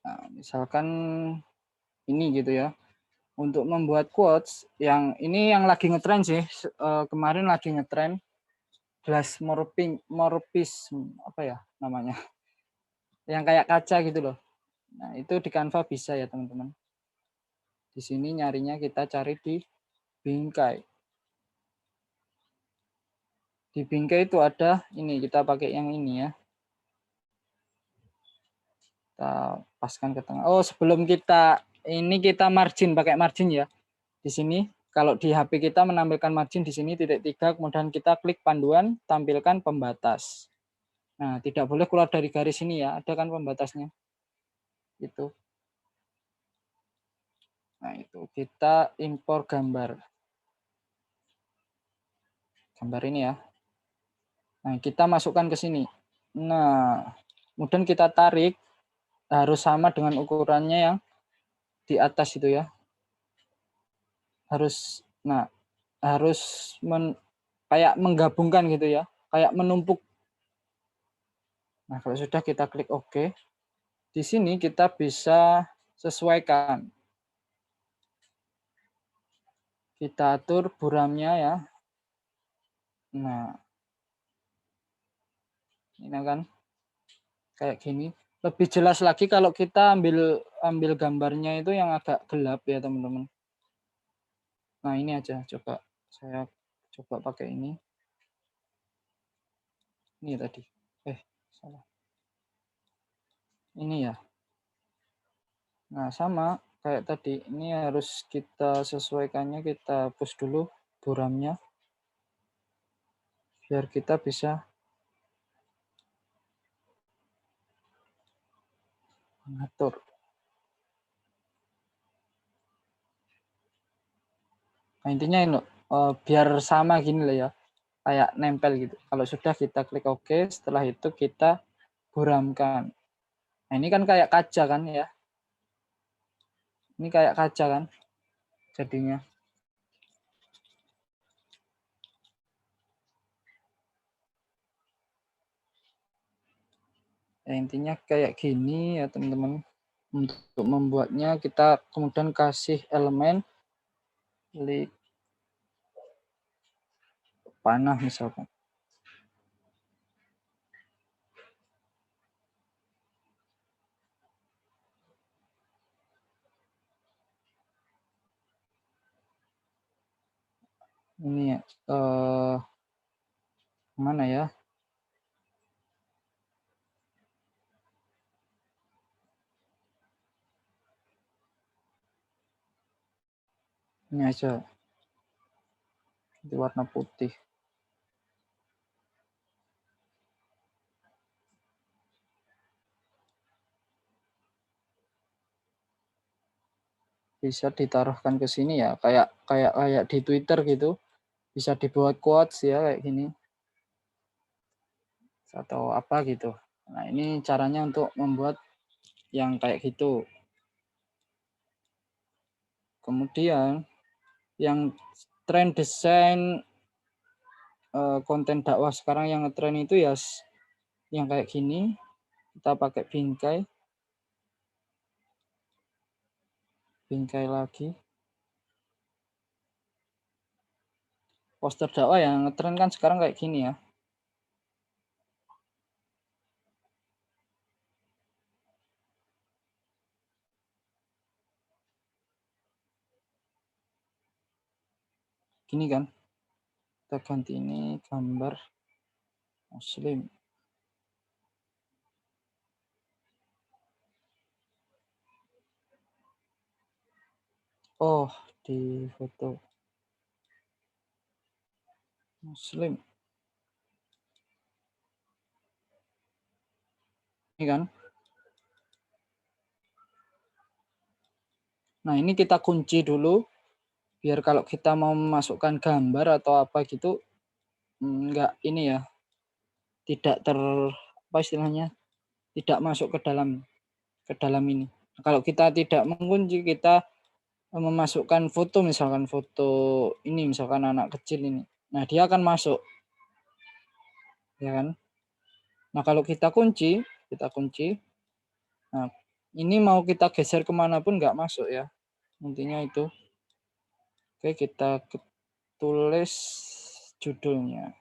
Nah, misalkan ini gitu ya. Untuk membuat quotes yang ini yang lagi ngetren sih, kemarin lagi ngetren glass morphism apa ya namanya, yang kayak kaca gitu loh. Nah itu di Canva bisa ya teman-teman. Di sini nyarinya kita cari di bingkai. Di bingkai itu ada ini, kita pakai yang ini ya. Kita paskan ke tengah. Oh sebelum kita margin, pakai margin ya. Di sini kalau di HP kita menampilkan margin di sini titik 3, kemudian kita klik panduan, tampilkan pembatas. Nah, tidak boleh keluar dari garis ini ya, ada kan pembatasnya. Itu. Nah, itu kita impor gambar. Gambar ini ya. Nah, kita masukkan ke sini. Nah, kemudian kita tarik, harus sama dengan ukurannya yang di atas itu ya. Harus kayak menggabungkan gitu ya. kayak menumpuk. Nah, kalau sudah kita klik OK, di sini kita bisa sesuaikan. Kita atur buramnya ya. Nah, ini kan kayak gini. Lebih jelas lagi kalau kita ambil gambarnya itu yang agak gelap ya, teman-teman. Nah, ini aja, coba saya coba pakai ini. Ini tadi. Salah. Ini ya. Nah, sama kayak tadi. Ini harus kita sesuaikannya, kita hapus dulu buramnya. Biar kita bisa mengatur. Nah, intinya ini biar sama gini lah ya. Kayak nempel gitu. Kalau sudah kita klik OK, setelah itu kita buramkan. Nah, ini kan kayak kaca kan ya. Ini kayak kaca kan jadinya. Ya, intinya kayak gini ya teman-teman. Untuk membuatnya kita kemudian kasih elemen klik panah misalkan. Ini mana ya? Ini aja. Di warna putih. Bisa ditaruhkan ke sini ya, kayak di Twitter gitu. Bisa dibuat quotes ya kayak gini. Atau apa gitu. Nah, ini caranya untuk membuat yang kayak gitu. Kemudian yang tren desain konten dakwah sekarang yang ngetren itu ya yang kayak gini. Kita pakai bingkai. Bingkai lagi. Poster dakwah yang ngetren kan sekarang kayak gini ya. Gini kan. Kita ganti ini gambar muslim. Oh, di foto muslim. Ini kan. Nah, ini kita kunci dulu biar kalau kita mau memasukkan gambar atau apa gitu enggak ini ya. Tidak apa istilahnya? Tidak masuk ke dalam ini. Kalau kita tidak mengunci, kita memasukkan foto, misalkan foto ini, misalkan anak kecil ini. Nah, dia akan masuk. Ya kan? Nah, kalau kita kunci. Nah, ini mau kita geser kemanapun nggak masuk ya. Intinya itu. Oke, kita tulis judulnya.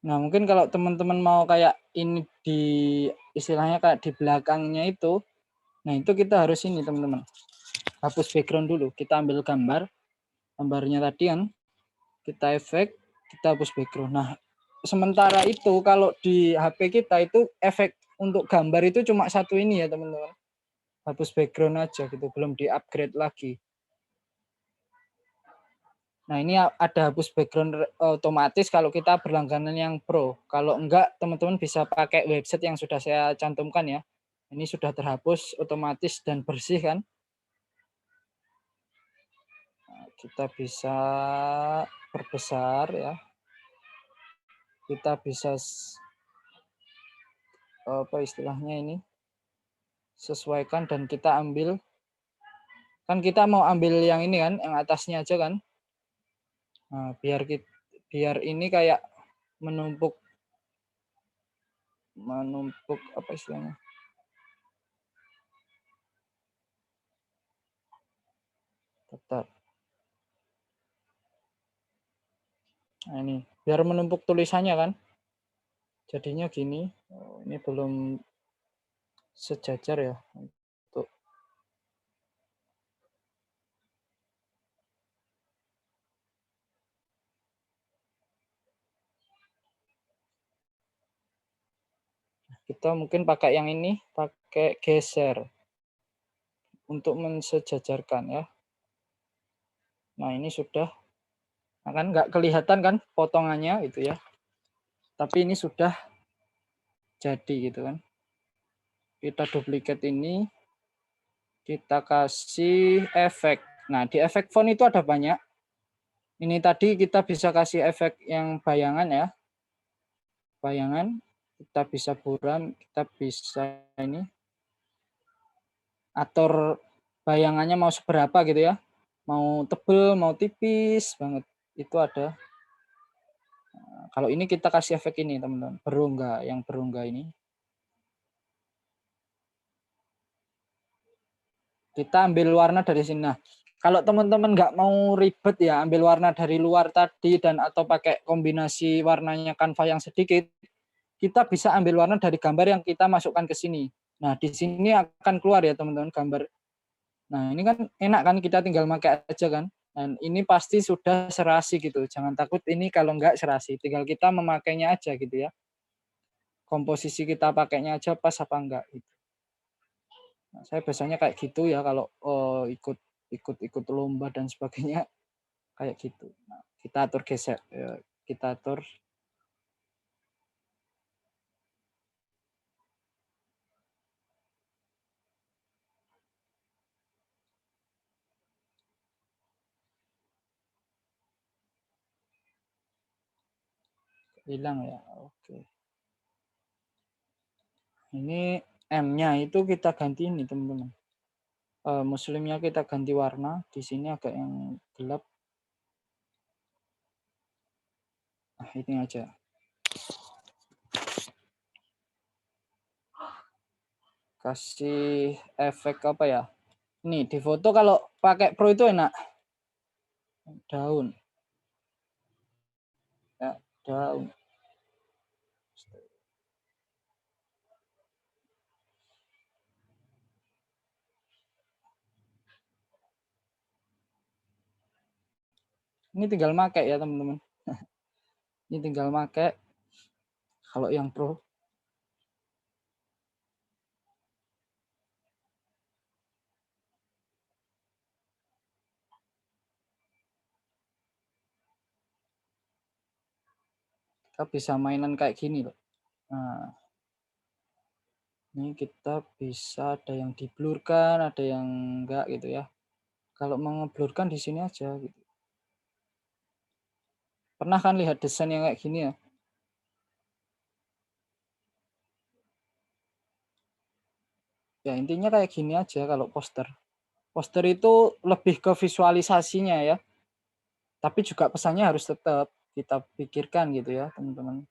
Nah, mungkin kalau teman-teman mau kayak ini di istilahnya kayak di belakangnya itu, nah itu kita harus ini teman-teman. Hapus background dulu. Kita ambil gambarnya tadi kan. Kita efek, kita hapus background. Nah, sementara itu kalau di HP kita itu efek untuk gambar itu cuma satu ini ya teman-teman. hapus background aja gitu, belum di-upgrade lagi. Nah, ini ada hapus background otomatis kalau kita berlangganan yang Pro. Kalau enggak, teman-teman bisa pakai website yang sudah saya cantumkan ya. Ini sudah terhapus otomatis dan bersih kan. Nah, kita bisa perbesar ya. Kita bisa apa istilahnya ini? Sesuaikan dan kita ambil. Kan kita mau ambil yang ini kan, yang atasnya aja kan. Nah, biar ini kayak menumpuk apa istilahnya? Tetap. Nah, ini biar menumpuk tulisannya kan. Jadinya gini. Oh, ini belum sejajar ya untuk kita mungkin pakai yang ini, pakai geser untuk mensejajarkan ya. Nah, ini sudah. Nah, kan nggak kelihatan kan potongannya gitu ya. Tapi ini sudah jadi gitu kan. Kita duplicate ini, kita kasih efek. Nah, di efek font itu ada banyak. Ini tadi kita bisa kasih efek yang bayangan ya. Bayangan, kita bisa buram, kita bisa ini atur bayangannya mau seberapa gitu ya. Mau tebel, mau tipis banget. Itu ada. Nah, kalau ini kita kasih efek ini teman-teman, berongga, yang berongga ini. Kita ambil warna dari sini. Nah, kalau teman-teman nggak mau ribet ya, ambil warna dari luar tadi dan atau pakai kombinasi warnanya Canva yang sedikit, kita bisa ambil warna dari gambar yang kita masukkan ke sini. Nah, di sini akan keluar ya teman-teman gambar. Nah, ini kan enak kan, kita tinggal pakai aja kan. Dan ini pasti sudah serasi gitu. Jangan takut ini kalau nggak serasi, tinggal kita memakainya aja gitu ya. Komposisi kita pakainya aja pas apa enggak gitu. Nah, saya biasanya kayak gitu ya kalau ikut lomba dan sebagainya kayak gitu. Nah, kita atur geser, kita atur hilang ya. Oke. Ini M-nya itu kita ganti ini teman-teman. Muslimnya kita ganti warna. Di sini agak yang gelap. Nah, ini aja. Kasih efek apa ya? Nih, di foto kalau pakai Pro itu enak. Daun. Ya, daun. Ini tinggal pakai ya, teman-teman. Ini tinggal pakai. Kalau yang Pro. Kita bisa mainan kayak gini loh. Nah, ini kita bisa ada yang diblurkan, ada yang enggak gitu ya. Kalau mau ngeblurkan di sini aja gitu. Pernah kan lihat desain yang kayak gini ya? Ya intinya kayak gini aja kalau poster. Poster itu lebih ke visualisasinya ya. Tapi juga pesannya harus tetap kita pikirkan gitu ya teman-teman.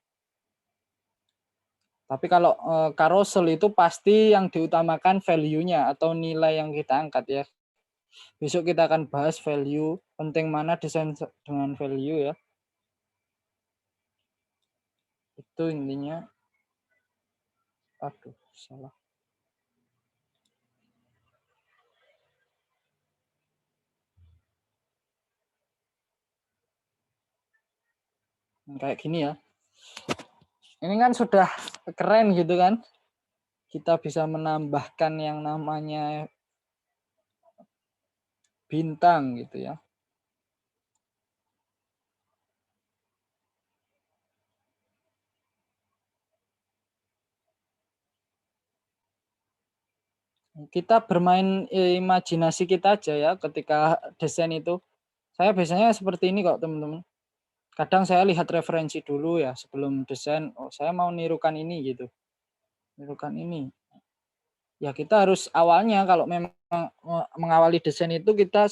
Tapi kalau carousel itu pasti yang diutamakan value-nya atau nilai yang kita angkat ya. Besok kita akan bahas value, penting mana desain dengan value ya. Itu intinya. Aduh, salah. Kayak gini ya. Ini kan sudah keren gitu kan. kita bisa menambahkan yang namanya bintang gitu ya. Kita bermain imajinasi kita aja ya ketika desain itu. Saya biasanya seperti ini kok teman-teman. Kadang saya lihat referensi dulu ya sebelum desain, oh saya mau nirukan ini gitu. Nirukan ini. Ya kita harus awalnya kalau memang mengawali desain itu kita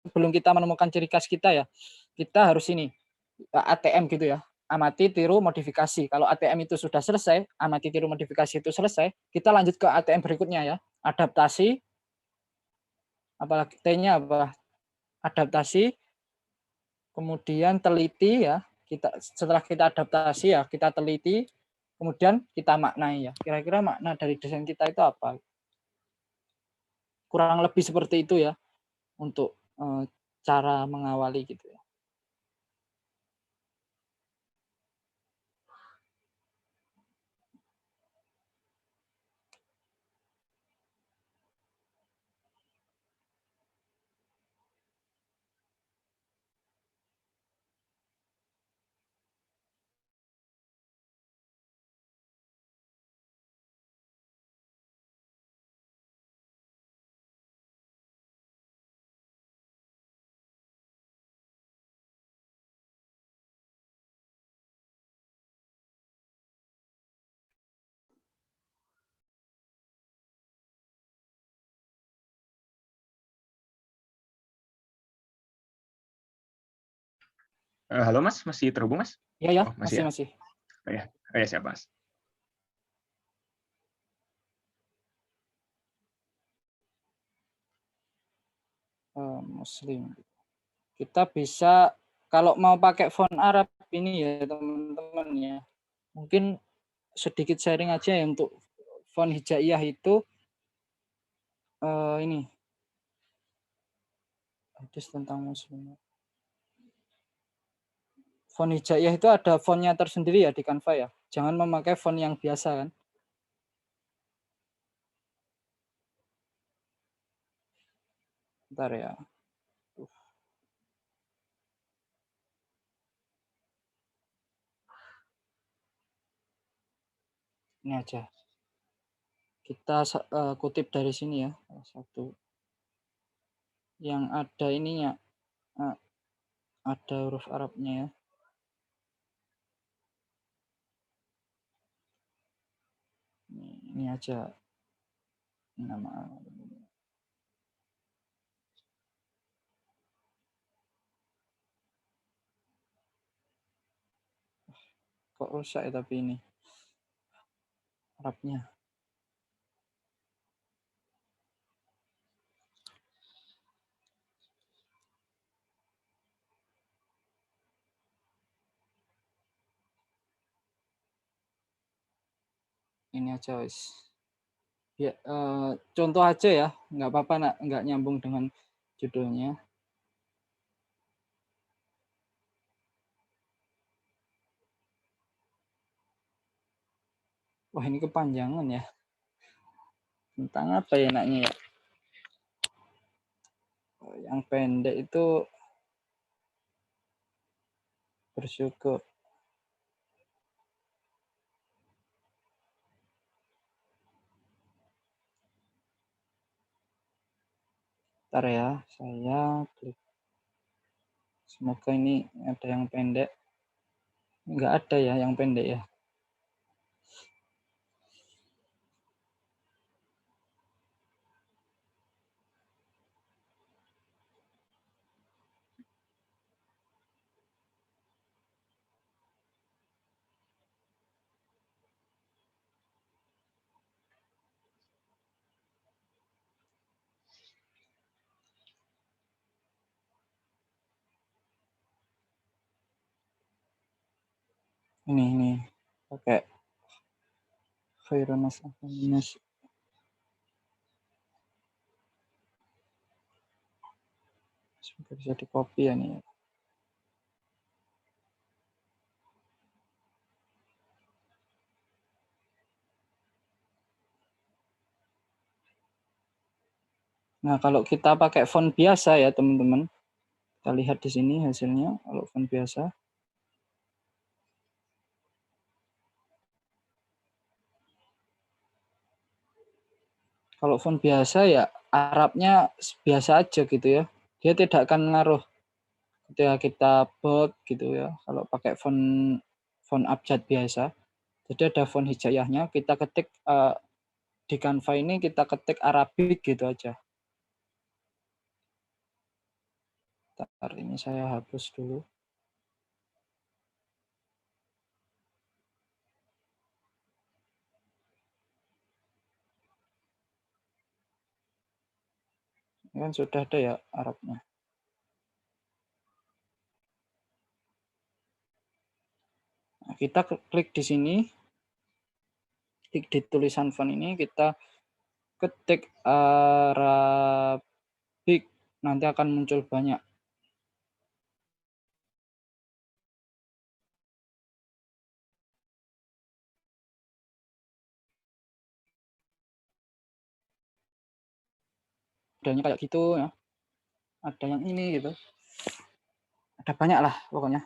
sebelum kita menemukan ciri khas kita ya, kita harus ini ATM gitu ya. Amati, tiru, modifikasi. Kalau ATM itu sudah selesai, amati, tiru, modifikasi itu selesai, kita lanjut ke ATM berikutnya ya. Adaptasi, apalagi T-nya apa? Adaptasi, kemudian teliti ya. Setelah kita adaptasi ya, kita teliti, kemudian kita maknai ya. Kira-kira makna dari desain kita itu apa? Kurang lebih seperti itu ya untuk cara mengawali gitu ya. Halo Mas, masih terhubung Mas? Iya ya, Oh, masih ya? masih. Oh, ya. Oh, ya, siap Mas. Muslim. Kita bisa kalau mau pakai font Arab ini ya teman-teman ya. Mungkin sedikit sharing aja ya untuk font hijaiyah itu ini hadis tentang muslim. Font hijaiyah itu ada fontnya tersendiri ya di Canva ya. Jangan memakai font yang biasa kan. Bentar ya. Ini aja. Kita kutip dari sini ya. Satu. Yang ada ininya. Ada huruf Arabnya ya. Ini aja. Nama. Kok rusak ya tapi ini. Arabnya. Ini aja wis. Ya, contoh aja ya, nggak apa-apa, nggak nyambung dengan judulnya. Wah ini kepanjangan ya. Tentang apa ya enaknya ya? Yang pendek itu bersyukur. Ntar ya, saya klik. Semoga ini ada yang pendek. Nggak ada ya yang pendek ya. Ini pakai Khairunas Afinas. Semoga bisa di copy ya nih. Nah, kalau kita pakai font biasa ya, teman-teman. Kita lihat di sini hasilnya, kalau font biasa. Kalau font biasa ya, Arabnya biasa aja gitu ya. Dia tidak akan ngaruh ketika kita bold gitu ya. Kalau pakai font abjad biasa. Jadi ada font hijaiyahnya, kita ketik di Canva ini kita ketik Arabic gitu aja. Bentar, ini saya hapus dulu. Ini kan sudah ada ya Arabnya. Nah, kita klik di sini, klik di tulisan font ini, kita ketik Arabic, nanti akan muncul banyak. Adanya kayak gitu ya. Ada yang ini gitu. Ada banyak lah pokoknya.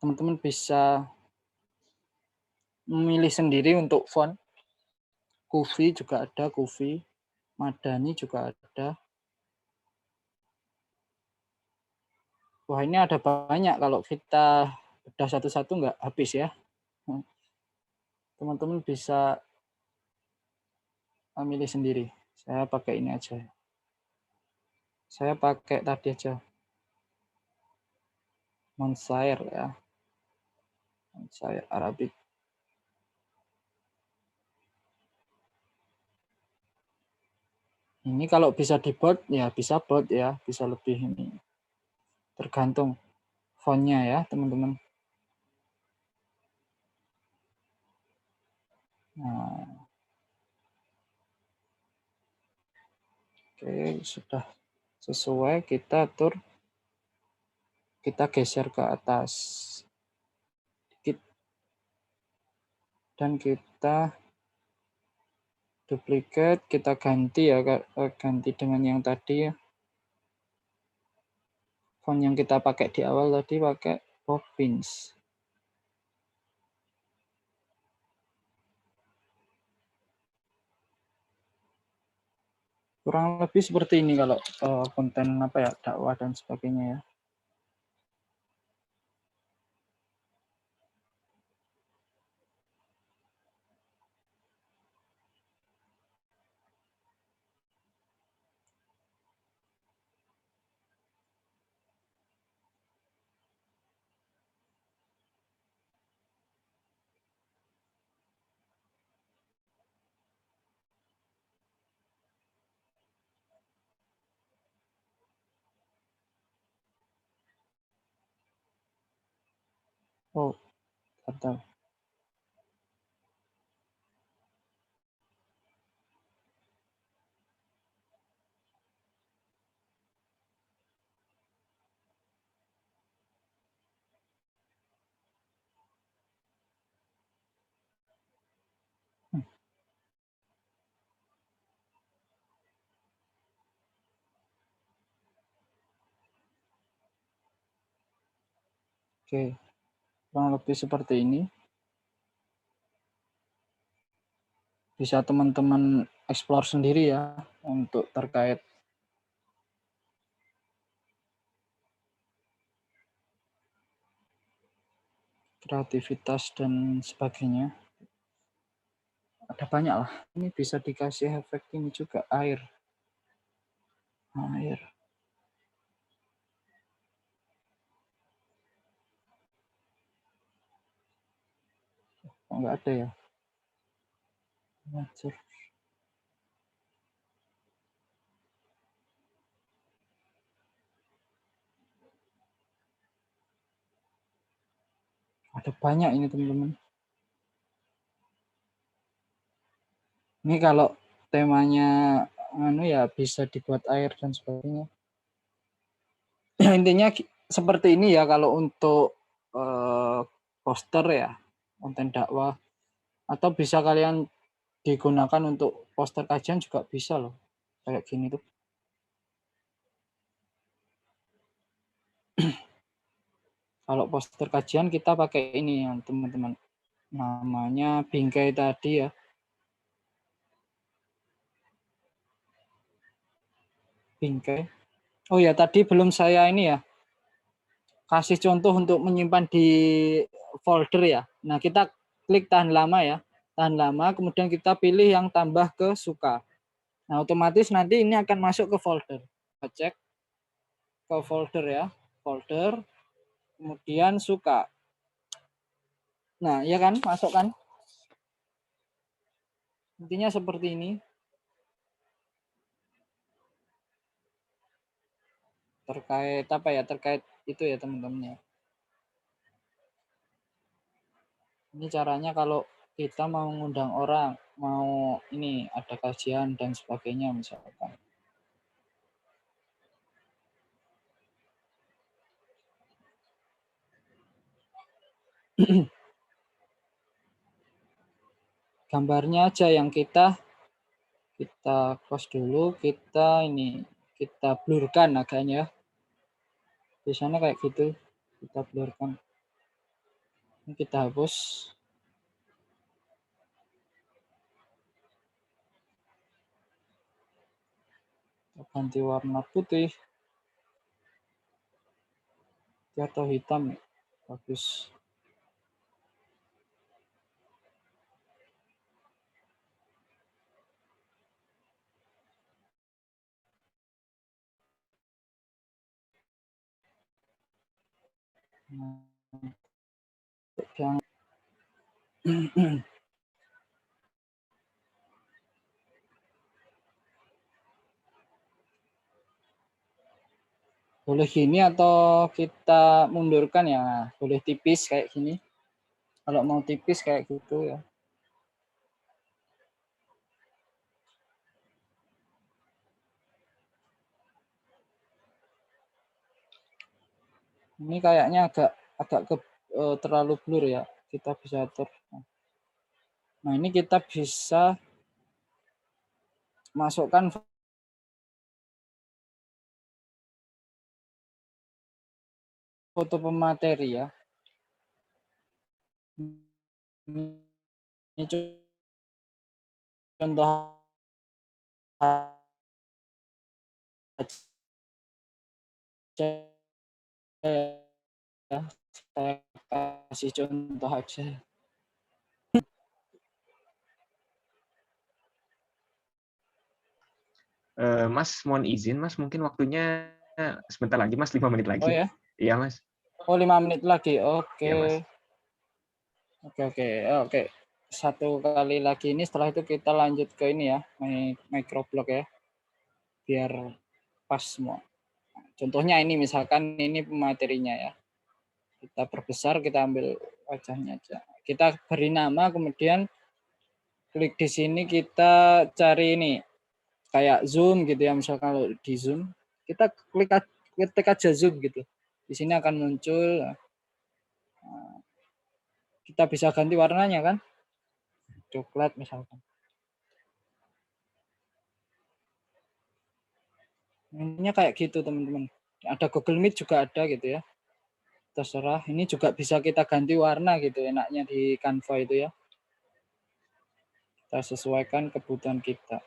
Teman-teman bisa memilih sendiri untuk font. Kufi juga ada, Kufi. Madani juga ada. Wah, ini ada banyak, kalau kita bedah satu-satu nggak habis ya. Teman-teman bisa memilih sendiri. Saya pakai ini aja. Saya pakai tadi aja. Monsair ya. Monsair Arabic. Ini kalau bisa di bold ya bisa bold ya, bisa lebih ini. Tergantung fontnya ya, teman-teman. Nah. Oke, sudah sesuai, kita atur, kita geser ke atas dikit, dan kita duplicate, kita ganti ya, ganti dengan yang tadi ya. Font yang kita pakai di awal tadi pakai Poppins. Kurang lebih seperti ini kalau konten apa ya, dakwah dan sebagainya ya. Oh, betul. Oke, kurang lebih seperti ini. Bisa teman-teman explore sendiri ya untuk terkait kreativitas dan sebagainya. Ada banyak lah. Ini bisa dikasih efek ini juga, air. Air. Oh, enggak ada ya. Ngajar. Ada banyak ini teman-teman. Ini kalau temanya ya bisa dibuat air dan sebagainya. Ya, intinya seperti ini ya kalau untuk poster ya, konten dakwah, atau bisa kalian digunakan untuk poster kajian juga bisa loh, kayak gini tuh. Kalau poster kajian kita pakai ini ya teman-teman. Namanya bingkai tadi ya. Bingkai. Oh ya, tadi belum saya ini ya. Kasih contoh untuk menyimpan di folder ya. Nah, kita klik tahan lama ya. Tahan lama, kemudian kita pilih yang tambah ke suka. Nah, otomatis nanti ini akan masuk ke folder. Kita cek ke folder ya. Folder, kemudian suka. Nah, iya kan? Masuk kan? Intinya seperti ini. Terkait apa ya? Terkait itu ya teman-teman ya. Ini caranya kalau kita mau mengundang orang, mau ini ada kajian dan sebagainya misalkan. Gambarnya aja yang kita close dulu, kita ini kita blurkan agaknya. Biasanya kayak gitu, kita blurkan. Ini kita hapus. Kita ganti warna putih atau hitam, bagus. Nah, yang boleh gini atau kita mundurkan ya, boleh tipis kayak gini. Kalau mau tipis kayak gitu ya. Ini kayaknya agak terlalu blur ya. Kita bisa atur. Nah, ini kita bisa masukkan foto pemateri ya. Ini contoh ya. Saya kasih contoh aja. Mas, mohon izin, Mas, mungkin waktunya sebentar lagi, Mas, 5 menit Oh lagi. ya? Iya, Mas. Oh, 5 menit lagi. Oke. Iya, Mas. Oke. Satu kali lagi ini, setelah itu kita lanjut ke ini ya, microblog ya. Biar pas semua. Contohnya ini, misalkan ini pematerinya ya. Kita perbesar, kita ambil wajahnya aja. Kita beri nama, kemudian klik di sini, kita cari ini, kayak zoom gitu ya, misalkan kalau di zoom, kita ketik aja zoom gitu. Di sini akan muncul, kita bisa ganti warnanya kan, coklat misalkan. Ini kayak gitu teman-teman. Ada Google Meet juga ada gitu ya. Terserah. Ini juga bisa kita ganti warna gitu enaknya di Canva itu ya. Kita sesuaikan kebutuhan kita.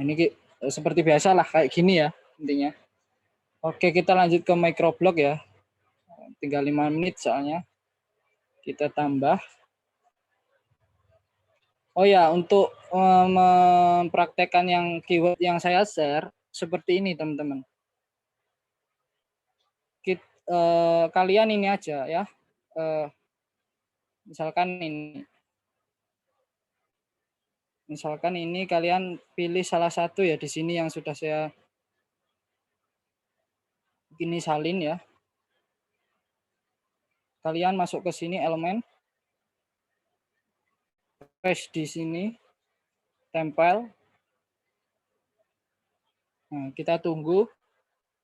Ini seperti biasa lah kayak gini ya intinya. Oke, kita lanjut ke microblog ya. Tinggal 5 menit soalnya. Kita tambah. Oh ya, untuk mempraktekkan yang keyword yang saya share seperti ini teman-teman. Kalian ini aja ya. Misalkan ini kalian pilih salah satu ya di sini yang sudah saya ini salin ya. Kalian masuk ke sini elemen, paste di sini, tempel. Nah, kita tunggu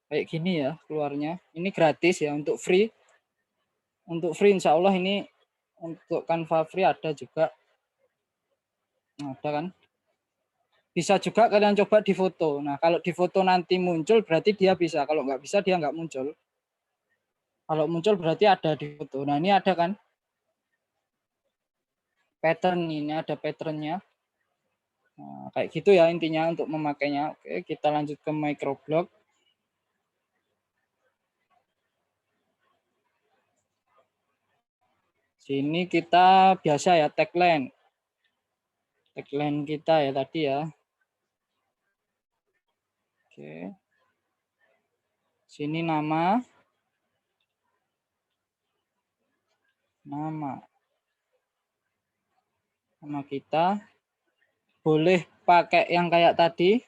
kayak gini ya keluarnya. Ini gratis ya untuk free. Untuk free insya Allah ini untuk Canva free ada juga. Nah, ada kan? Bisa juga kalian coba di foto. Nah, kalau di foto nanti muncul berarti dia bisa. Kalau nggak bisa dia nggak muncul. Kalau muncul berarti ada di foto. Nah, ini ada kan? Pattern ini ada patternnya. Nah, kayak gitu ya intinya untuk memakainya. Oke, kita lanjut ke microblog. Sini kita biasa ya tagline. Tagline kita ya tadi ya. Oke. Sini nama. Nama kita. Boleh pakai yang kayak tadi.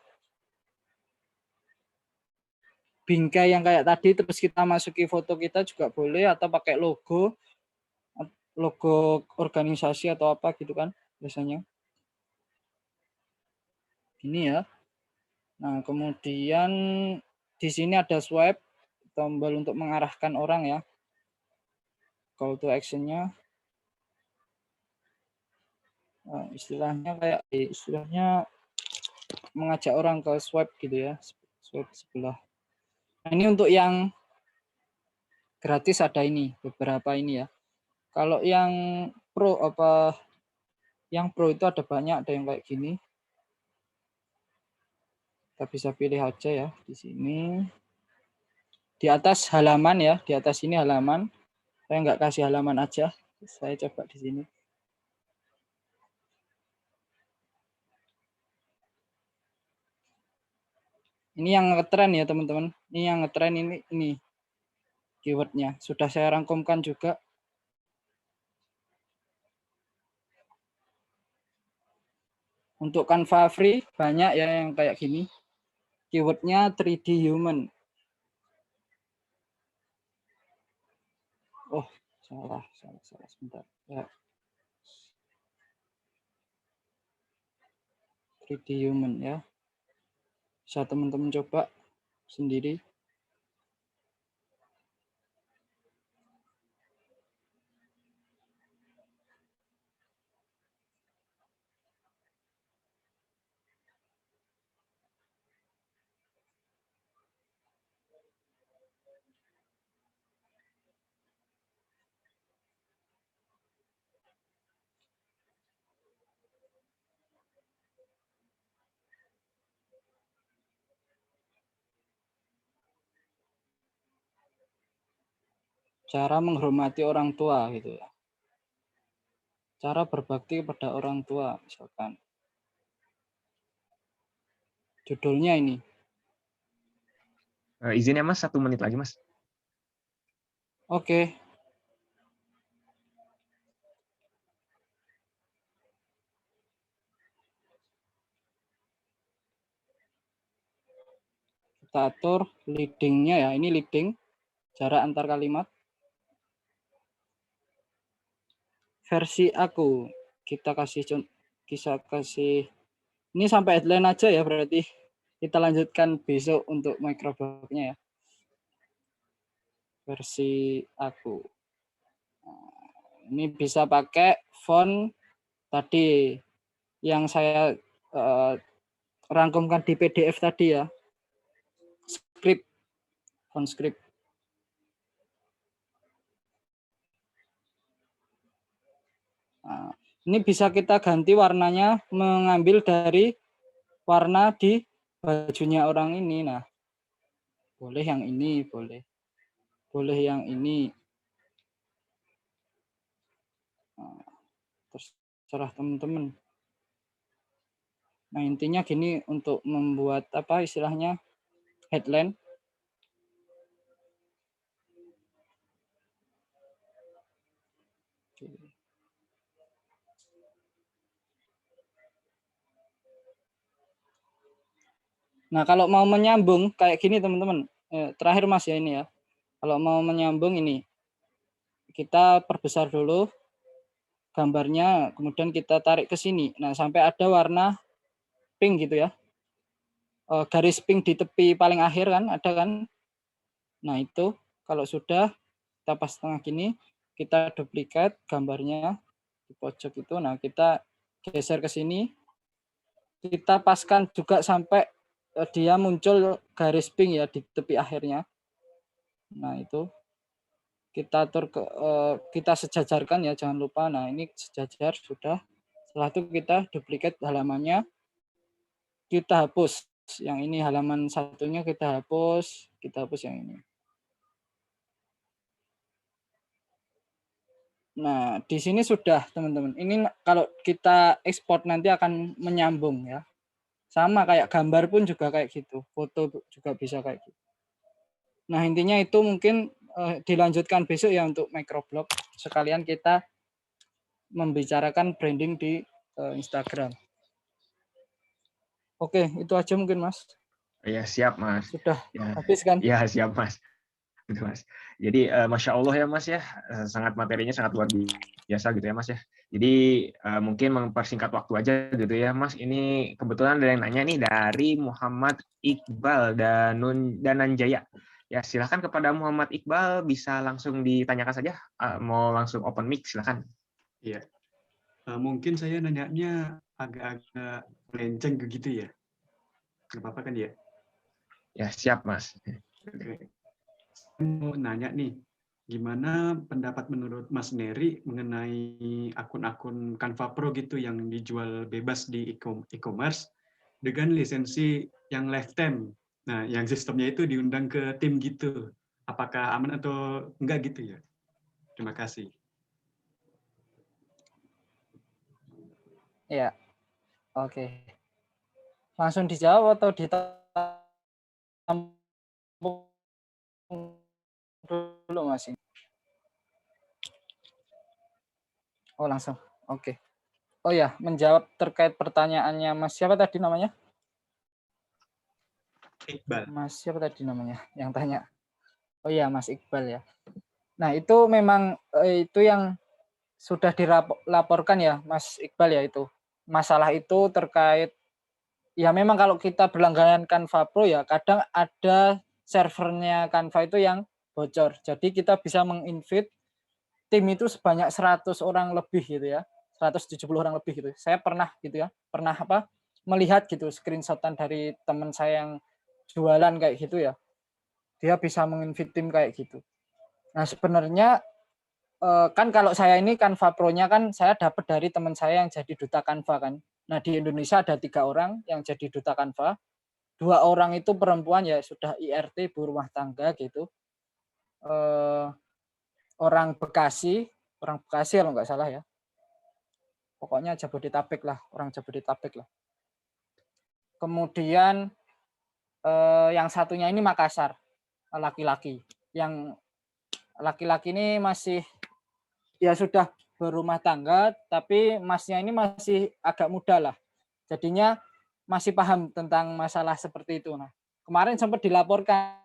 Bingkai yang kayak tadi, terus kita masuki foto kita juga boleh, atau pakai logo organisasi atau apa gitu kan biasanya. Ini ya. Nah, kemudian di sini ada swipe, tombol untuk mengarahkan orang ya. Call to action-nya. Nah, istilahnya mengajak orang ke swipe gitu ya, swipe sebelah. Nah, ini untuk yang gratis ada ini, beberapa ini ya. Kalau yang pro itu ada banyak, ada yang kayak gini. Kita bisa pilih aja ya di sini. Di atas halaman ya, di atas ini halaman. Saya nggak kasih halaman aja, saya coba di sini. Ini yang ngetren ya teman-teman. Ini yang ngetren ini keywordnya. Sudah saya rangkumkan juga. Untuk Canva free banyak ya yang kayak gini. Keywordnya 3D human. Oh, salah sebentar. Ya. 3D human ya. Bisa teman-teman coba sendiri. Cara menghormati orang tua gitu ya. Cara berbakti kepada orang tua misalkan. Judulnya ini. Izin ya Mas, 1 menit lagi Mas. Oke. Kita atur leading-nya ya. Ini leading, jarak antar kalimat. Versi aku. Kita kasih ini sampai headline aja ya berarti. Kita lanjutkan besok untuk microblog-nya ya. Versi aku. Ini bisa pakai font tadi yang saya rangkumkan di PDF tadi ya. Script, font script. Nah, ini bisa kita ganti warnanya, mengambil dari warna di bajunya orang ini. Nah, boleh yang ini, boleh yang ini. Nah, terserah teman-teman. Nah, intinya gini untuk membuat apa istilahnya headline. Nah, kalau mau menyambung kayak gini teman-teman. Terakhir Mas ya ini ya. Kalau mau menyambung ini, kita perbesar dulu gambarnya, kemudian kita tarik ke sini. Nah, sampai ada warna pink gitu ya. Garis pink di tepi paling akhir kan, ada kan? Nah, itu kalau sudah kita pas tengah gini, kita duplikat gambarnya di pojok itu. Nah, kita geser ke sini. Kita paskan juga sampai dia muncul garis pink ya di tepi akhirnya. Nah, itu. kita atur kita sejajarkan ya, jangan lupa. Nah, ini sejajar sudah. Setelah itu kita duplicate halamannya, kita hapus. Yang ini halaman satunya kita hapus yang ini. Nah, di sini sudah, teman-teman. Ini kalau kita ekspor nanti akan menyambung ya. Sama kayak gambar pun juga kayak gitu. Foto juga bisa kayak gitu. Nah, intinya itu mungkin dilanjutkan besok ya untuk microblog. Sekalian kita membicarakan branding di Instagram. Oke, itu aja mungkin, Mas. Ya, siap, Mas. Sudah Ya, habis kan? ya siap, Mas. Gitu, Mas. Jadi Masya Allah ya Mas ya, sangat materinya sangat luar biasa gitu ya Mas ya. Jadi mungkin mempersingkat waktu aja gitu ya Mas. Ini kebetulan ada yang nanya nih dari Muhammad Iqbal Dananjaya. Ya silahkan kepada Muhammad Iqbal, bisa langsung ditanyakan saja. Mau langsung open mic silahkan. Iya. Mungkin saya nanyanya agak-agak melenceng begitu ya. Nggak apa-apa kan ya? Ya siap Mas. Oke. Saya mau nanya nih, gimana pendapat menurut Mas Neri mengenai akun-akun Canva Pro gitu yang dijual bebas di e-commerce dengan lisensi yang lifetime. Nah, yang sistemnya itu diundang ke tim gitu. Apakah aman atau enggak gitu ya? Terima kasih. Ya, oke. Langsung dijawab atau ditampung dulu Mas? Oh, langsung. Oke. Oh ya, menjawab terkait pertanyaannya Mas siapa tadi namanya? Iqbal. Mas siapa tadi namanya yang tanya? Oh iya, Mas Iqbal ya. Nah, itu memang itu yang sudah dilaporkan ya, Mas Iqbal ya itu. Masalah itu terkait ya memang kalau kita berlangganan Canva Pro ya kadang ada servernya Canva itu yang bocor. Jadi kita bisa menginvite tim itu sebanyak 100 orang lebih gitu ya. 170 orang lebih gitu. Saya pernah gitu ya. Pernah melihat gitu screenshotan dari teman saya yang jualan kayak gitu ya. Dia bisa menginvite tim kayak gitu. Nah, sebenarnya kan kalau saya ini Canva Pro-nya kan saya dapat dari teman saya yang jadi duta Canva kan. Nah, di Indonesia ada 3 orang yang jadi duta Canva. 2 orang itu perempuan ya sudah IRT, ibu rumah tangga gitu. Orang Bekasi kalau nggak salah ya. Pokoknya Jabodetabek lah, orang Jabodetabek lah. Kemudian yang satunya ini Makassar, laki-laki. Yang laki-laki ini masih ya sudah berumah tangga, tapi masnya ini masih agak muda lah. Jadinya masih paham tentang masalah seperti itu. Nah, kemarin sempat dilaporkan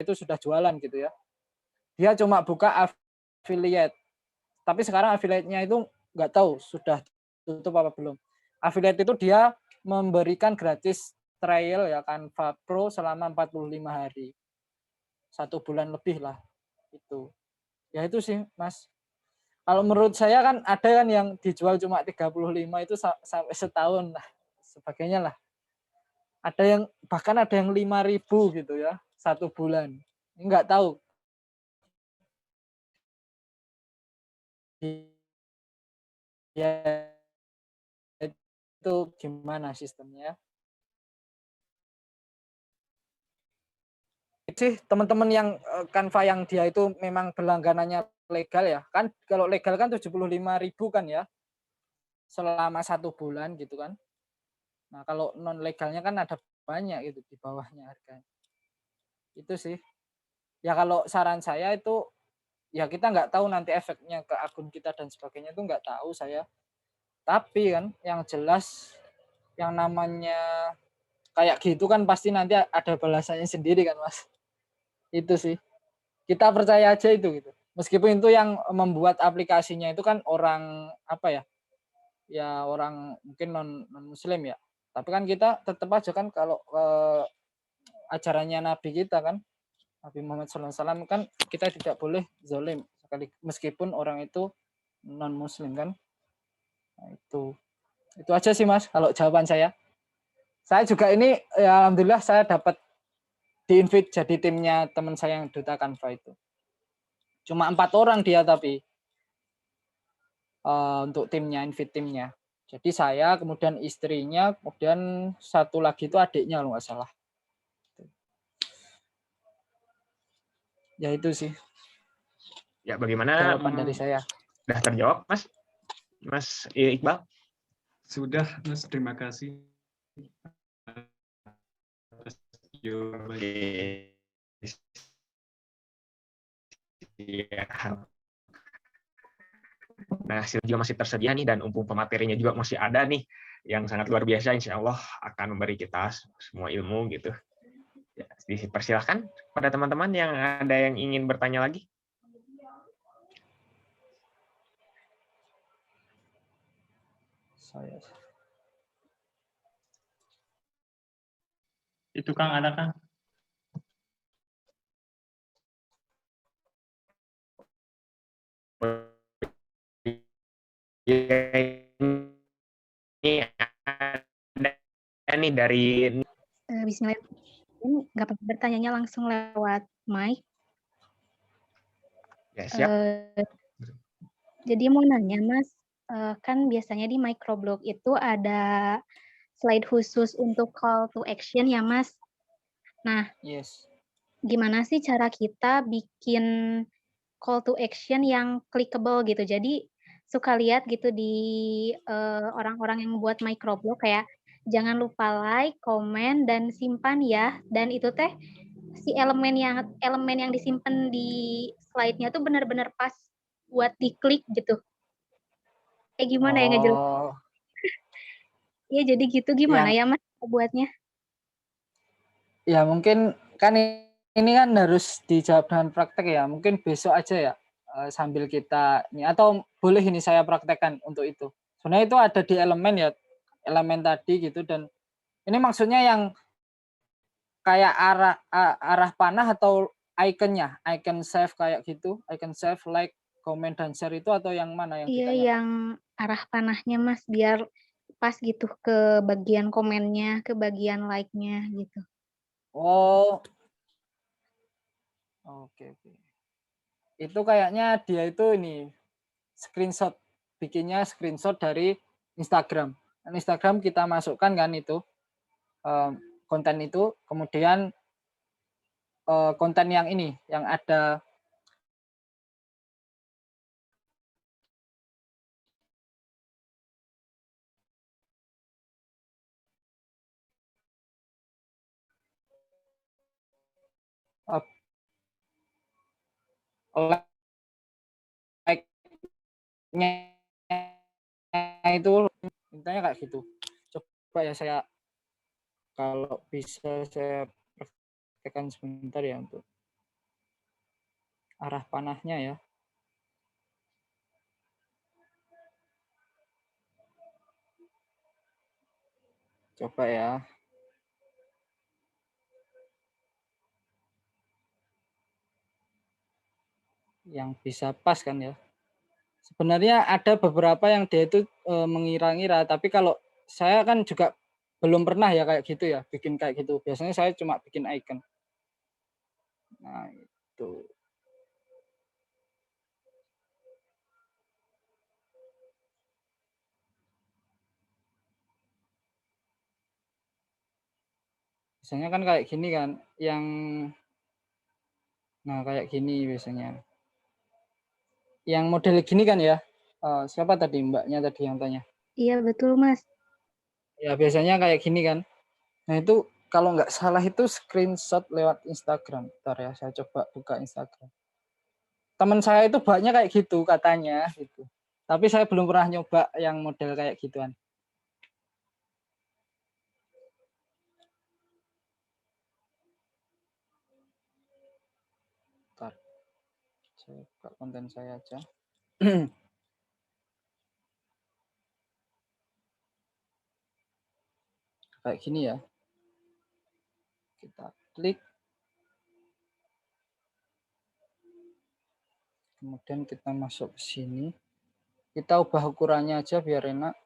itu sudah jualan gitu ya. Dia cuma buka affiliate. Tapi sekarang affiliate-nya itu nggak tahu sudah tutup apa belum. Affiliate itu dia memberikan gratis trial ya Canva Pro selama 45 hari. 1 bulan lebih lah itu. Ya itu sih, Mas. Kalau menurut saya kan ada kan yang dijual cuma 35 itu sampai setahun lah. Sebagainya lah. Ada yang bahkan ada yang 5.000 gitu ya, 1 bulan. Enggak tahu. Ya itu gimana sistemnya. Sih teman-teman yang Canva yang dia itu memang berlangganannya legal ya. Kan kalau legal kan 75.000 kan ya. Selama 1 bulan gitu kan. Nah, kalau non legalnya kan ada banyak gitu di bawahnya harganya. Itu sih. Ya kalau saran saya itu ya kita nggak tahu nanti efeknya ke akun kita dan sebagainya itu nggak tahu saya. Tapi kan yang jelas yang namanya kayak gitu kan pasti nanti ada balasannya sendiri kan Mas. Itu sih. kita percaya aja itu gitu. Meskipun itu yang membuat aplikasinya itu kan orang apa ya? Ya orang mungkin non muslim ya. Tapi kan kita tetap aja kan kalau ajarannya Nabi kita kan, Nabi Muhammad SAW kan kita tidak boleh zalim sekali meskipun orang itu non muslim kan. Nah, itu aja sih Mas kalau jawaban saya. Saya juga ini ya alhamdulillah saya dapat di-invite jadi timnya teman saya yang Duta Canva itu. Cuma 4 orang dia tapi untuk timnya, invite timnya. Jadi saya, kemudian istrinya, kemudian satu lagi itu adiknya kalau nggak salah. Ya itu sih Ya, bagaimana jawaban dari saya. sudah terjawab, Mas? Mas Iqbal? Sudah, Mas. Terima kasih. Iya. Nah, hasil juga masih tersedia nih dan umum pematerinya juga masih ada nih yang sangat luar biasa. Insya Allah akan memberi kita semua ilmu gitu. Ya, dipersilahkan pada teman-teman yang ada yang ingin bertanya lagi. Itu Kang, ada Kang? Ini ada nih dari Bismillah. Nggak apa-apa bertanyanya langsung lewat mic. ya, siap. Jadi mau nanya Mas, kan biasanya di microblog itu ada slide khusus untuk call to action ya Mas. Nah, Yes. gimana sih cara kita bikin call to action yang clickable gitu? Jadi suka lihat gitu di orang-orang yang membuat microblog kayak jangan lupa like, komen, dan simpan ya. Dan itu teh si elemen yang disimpan di slide-nya tuh benar-benar pas buat diklik gitu. Kayak gimana ya ngejelas? Oh, Ya jadi gitu gimana yang ya Mas buatnya? ya mungkin kan ini kan harus dijawab dengan praktek ya. Mungkin besok aja ya sambil kita ini atau boleh ini saya praktekkan untuk itu. Sebenarnya itu ada di elemen ya, elemen tadi gitu dan ini maksudnya yang kayak arah panah atau ikonnya, icon save kayak gitu, icon save, like, comment dan share itu atau yang mana yang Iya, ditanyakan? yang arah panahnya Mas biar pas gitu ke bagian komennya, ke bagian like-nya gitu. Oh, oke oke. Itu kayaknya dia itu ini screenshot, bikinnya screenshot dari Instagram. Dan Instagram kita masukkan kan itu konten itu, kemudian konten yang ini, yang ada like-nya itu intinya kayak gitu. Coba ya saya kalau bisa saya praktekkan sebentar ya untuk arah panahnya ya. Coba ya. Yang bisa pas kan ya. Sebenarnya ada beberapa yang dia itu mengira-ngira, tapi kalau saya kan juga belum pernah ya kayak gitu ya, bikin kayak gitu. Biasanya saya cuma bikin icon. Nah, itu. Biasanya kan kayak gini kan, yang nah kayak gini biasanya. Yang model gini kan ya. Siapa tadi mbaknya tadi yang tanya? Iya betul Mas. Ya biasanya kayak gini kan. Nah itu kalau nggak salah itu screenshot lewat Instagram. Bentar ya, saya coba buka Instagram. Teman saya itu banyak kayak gitu katanya gitu. Tapi saya belum pernah nyoba yang model kayak gituan. Bentar. Saya buka konten saya aja. Kayak gini ya. Kita klik. Kemudian kita masuk ke sini. Kita ubah ukurannya aja biar enak.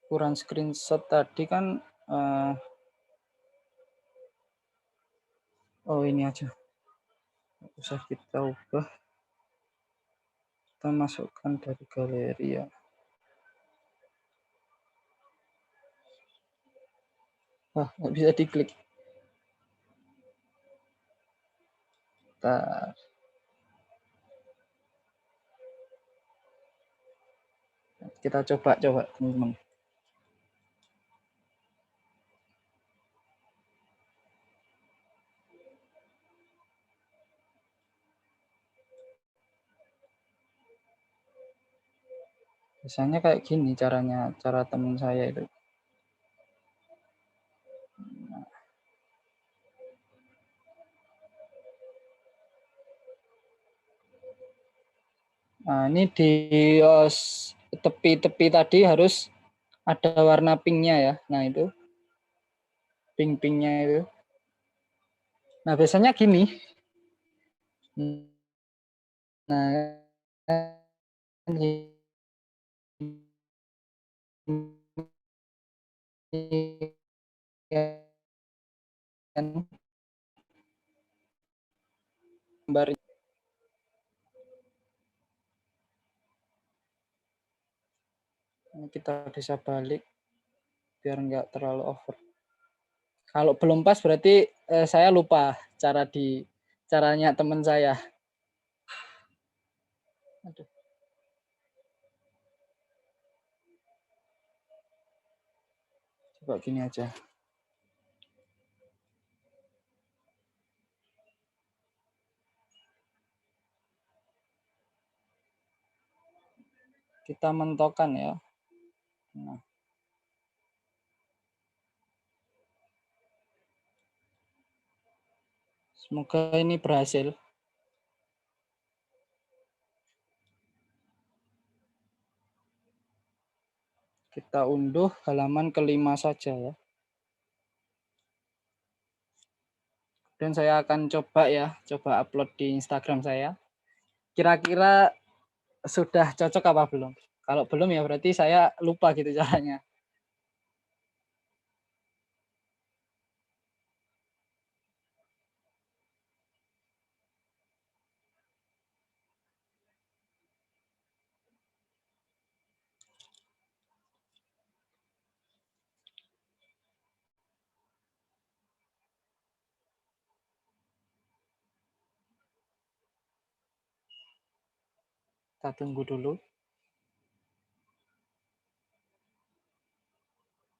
Ukuran screenshot tadi kan oh ini aja. Usah kita ubah. Kita masukkan dari galeri ya. Wah, nggak bisa diklik. Bentar. Kita coba teman-teman. Biasanya kayak gini caranya, cara teman saya itu. Nah, ini di tepi-tepi tadi harus ada warna pinknya ya. Nah, itu pink-pinknya itu. Nah, biasanya gini. Nah, gambar ini kita bisa balik biar nggak terlalu over. Kalau belum pas berarti saya lupa caranya teman saya. Aduh. Coba gini aja. Kita mentokkan ya. Nah. Semoga ini berhasil. Kita unduh halaman kelima saja ya. Dan saya akan coba upload di Instagram saya. Kira-kira sudah cocok apa belum? Kalau belum ya berarti saya lupa gitu caranya. Kita tunggu dulu.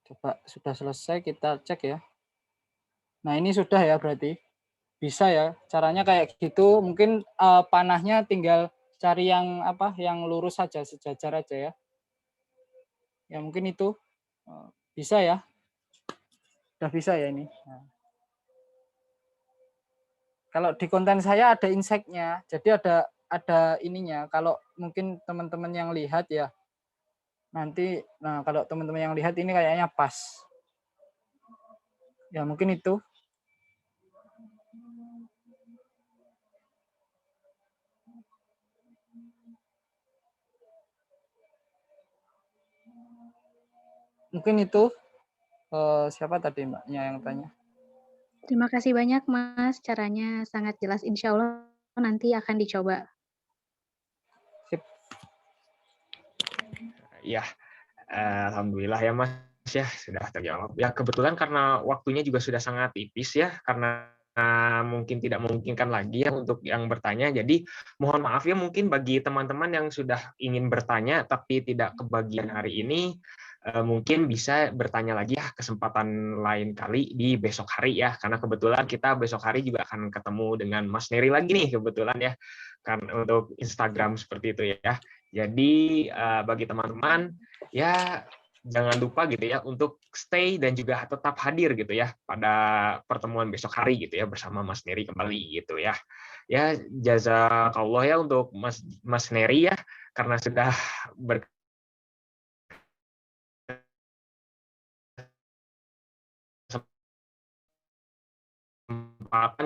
Coba sudah selesai kita cek ya. Nah ini sudah ya berarti. Bisa ya. Caranya kayak gitu. Mungkin panahnya tinggal cari yang yang lurus saja, sejajar aja ya. Ya mungkin itu bisa ya. Sudah bisa ya ini. Nah. Kalau di konten saya ada insight-nya. Jadi ada ininya. Kalau mungkin teman-teman yang lihat ya. Nanti kalau teman-teman yang lihat ini kayaknya pas. Ya mungkin itu. Mungkin itu. Siapa tadi Mbaknya yang tanya? Terima kasih banyak Mas, caranya sangat jelas. Insya Allah nanti akan dicoba. Sip. Ya, alhamdulillah ya Mas ya sudah terjawab. Ya kebetulan karena waktunya juga sudah sangat tipis ya, karena mungkin tidak memungkinkan lagi ya untuk yang bertanya. Jadi mohon maaf ya mungkin bagi teman-teman yang sudah ingin bertanya tapi tidak kebagian hari ini, mungkin bisa bertanya lagi ya kesempatan lain kali di besok hari ya, karena kebetulan kita besok hari juga akan ketemu dengan Mas Neri lagi nih kebetulan ya, kan untuk Instagram seperti itu ya. Jadi bagi teman-teman ya jangan lupa gitu ya untuk stay dan juga tetap hadir gitu ya pada pertemuan besok hari gitu ya bersama Mas Neri kembali gitu ya. Ya jazakallah ya untuk Mas Neri ya karena sudah berkesempatan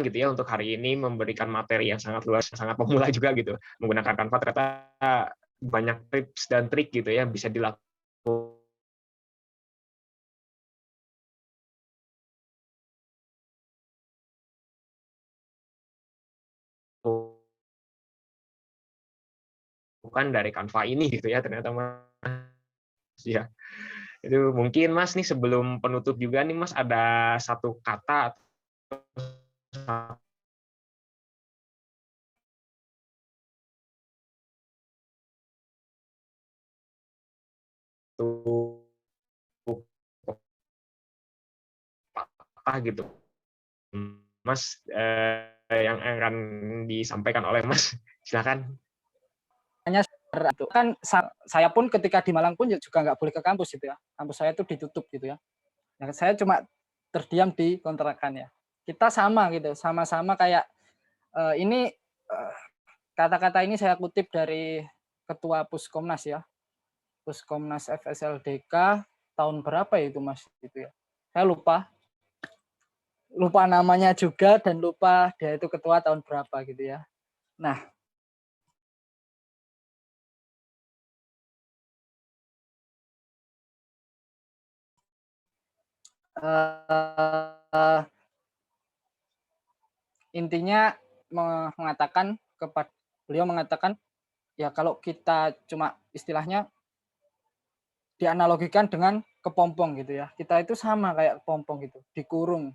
gitu ya untuk hari ini memberikan materi yang sangat luas, sangat pemula juga gitu. Menggunakan Canva ternyata banyak tips dan trik gitu ya bisa dilakukan dari Canva ini gitu ya ternyata Mas ya. Itu mungkin Mas nih sebelum penutup juga nih Mas ada satu kata atau satu patah gitu Mas yang akan disampaikan oleh Mas. Silakan. Hanya itu kan saya pun ketika di Malang pun juga nggak boleh ke kampus gitu ya. Kampus saya itu ditutup gitu ya. Nah, saya cuma terdiam di kontrakan ya. Kita sama gitu, sama-sama kayak ini kata-kata ini saya kutip dari Ketua Puskomnas ya. Puskomnas FSLDK tahun berapa ya itu Mas gitu ya. Saya lupa namanya juga dan lupa dia itu ketua tahun berapa gitu ya. Nah, intinya beliau mengatakan ya kalau kita cuma istilahnya dianalogikan dengan kepompong gitu ya. Kita itu sama kayak kepompong gitu, dikurung,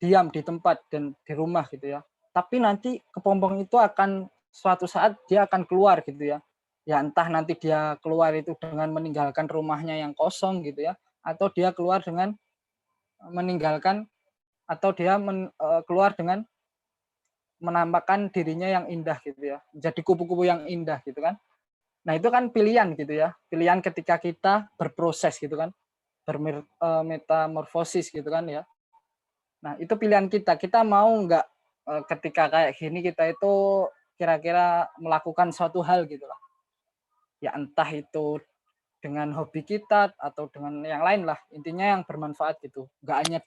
diam di tempat dan di rumah gitu ya. Tapi nanti kepompong itu akan suatu saat dia akan keluar gitu ya. Ya entah nanti dia keluar itu dengan meninggalkan rumahnya yang kosong gitu ya, atau dia keluar dengan meninggalkan atau dia keluar dengan menampakkan dirinya yang indah gitu ya. Jadi kupu-kupu yang indah gitu kan. Nah, itu kan pilihan gitu ya. Pilihan ketika kita berproses gitu kan. Bermetamorfosis gitu kan ya. Nah, itu pilihan kita. Kita mau nggak ketika kayak gini kita itu kira-kira melakukan suatu hal gitu lah. Ya entah itu dengan hobi kita atau dengan yang lain lah. Intinya yang bermanfaat gitu. Nggak hanya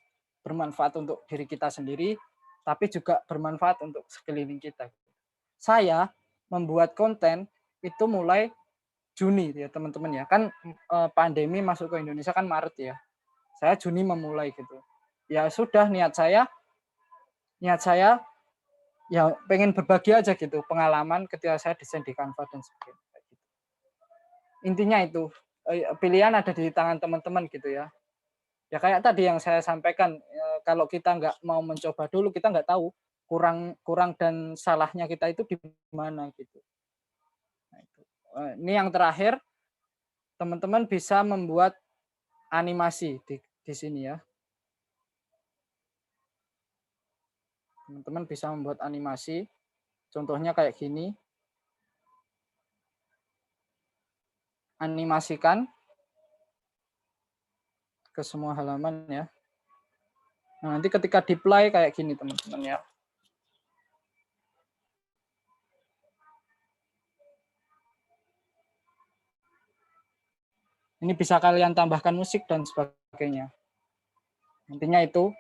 bermanfaat untuk diri kita sendiri, tapi juga bermanfaat untuk sekeliling kita. Saya membuat konten itu mulai Juni ya teman-teman ya. Kan pandemi masuk ke Indonesia kan Maret ya. Saya Juni memulai gitu. Ya sudah niat saya ya pengen berbagi aja gitu pengalaman ketika saya desain di Canva dan sebagainya. Intinya itu pilihan ada di tangan teman-teman gitu ya. Ya kayak tadi yang saya sampaikan, kalau kita nggak mau mencoba dulu kita nggak tahu kurang dan salahnya kita itu di mana gitu. Nah, itu. Ini yang terakhir, teman-teman bisa membuat animasi di sini ya. Teman-teman bisa membuat animasi, contohnya kayak gini. Animasikan ke semua halaman ya. Nah, nanti ketika di-play kayak gini teman-teman ya. Ini bisa kalian tambahkan musik dan sebagainya. Intinya itu.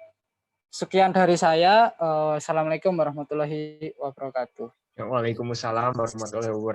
Sekian dari saya. Assalamualaikum warahmatullahi wabarakatuh. Waalaikumsalam warahmatullahi wabarakatuh.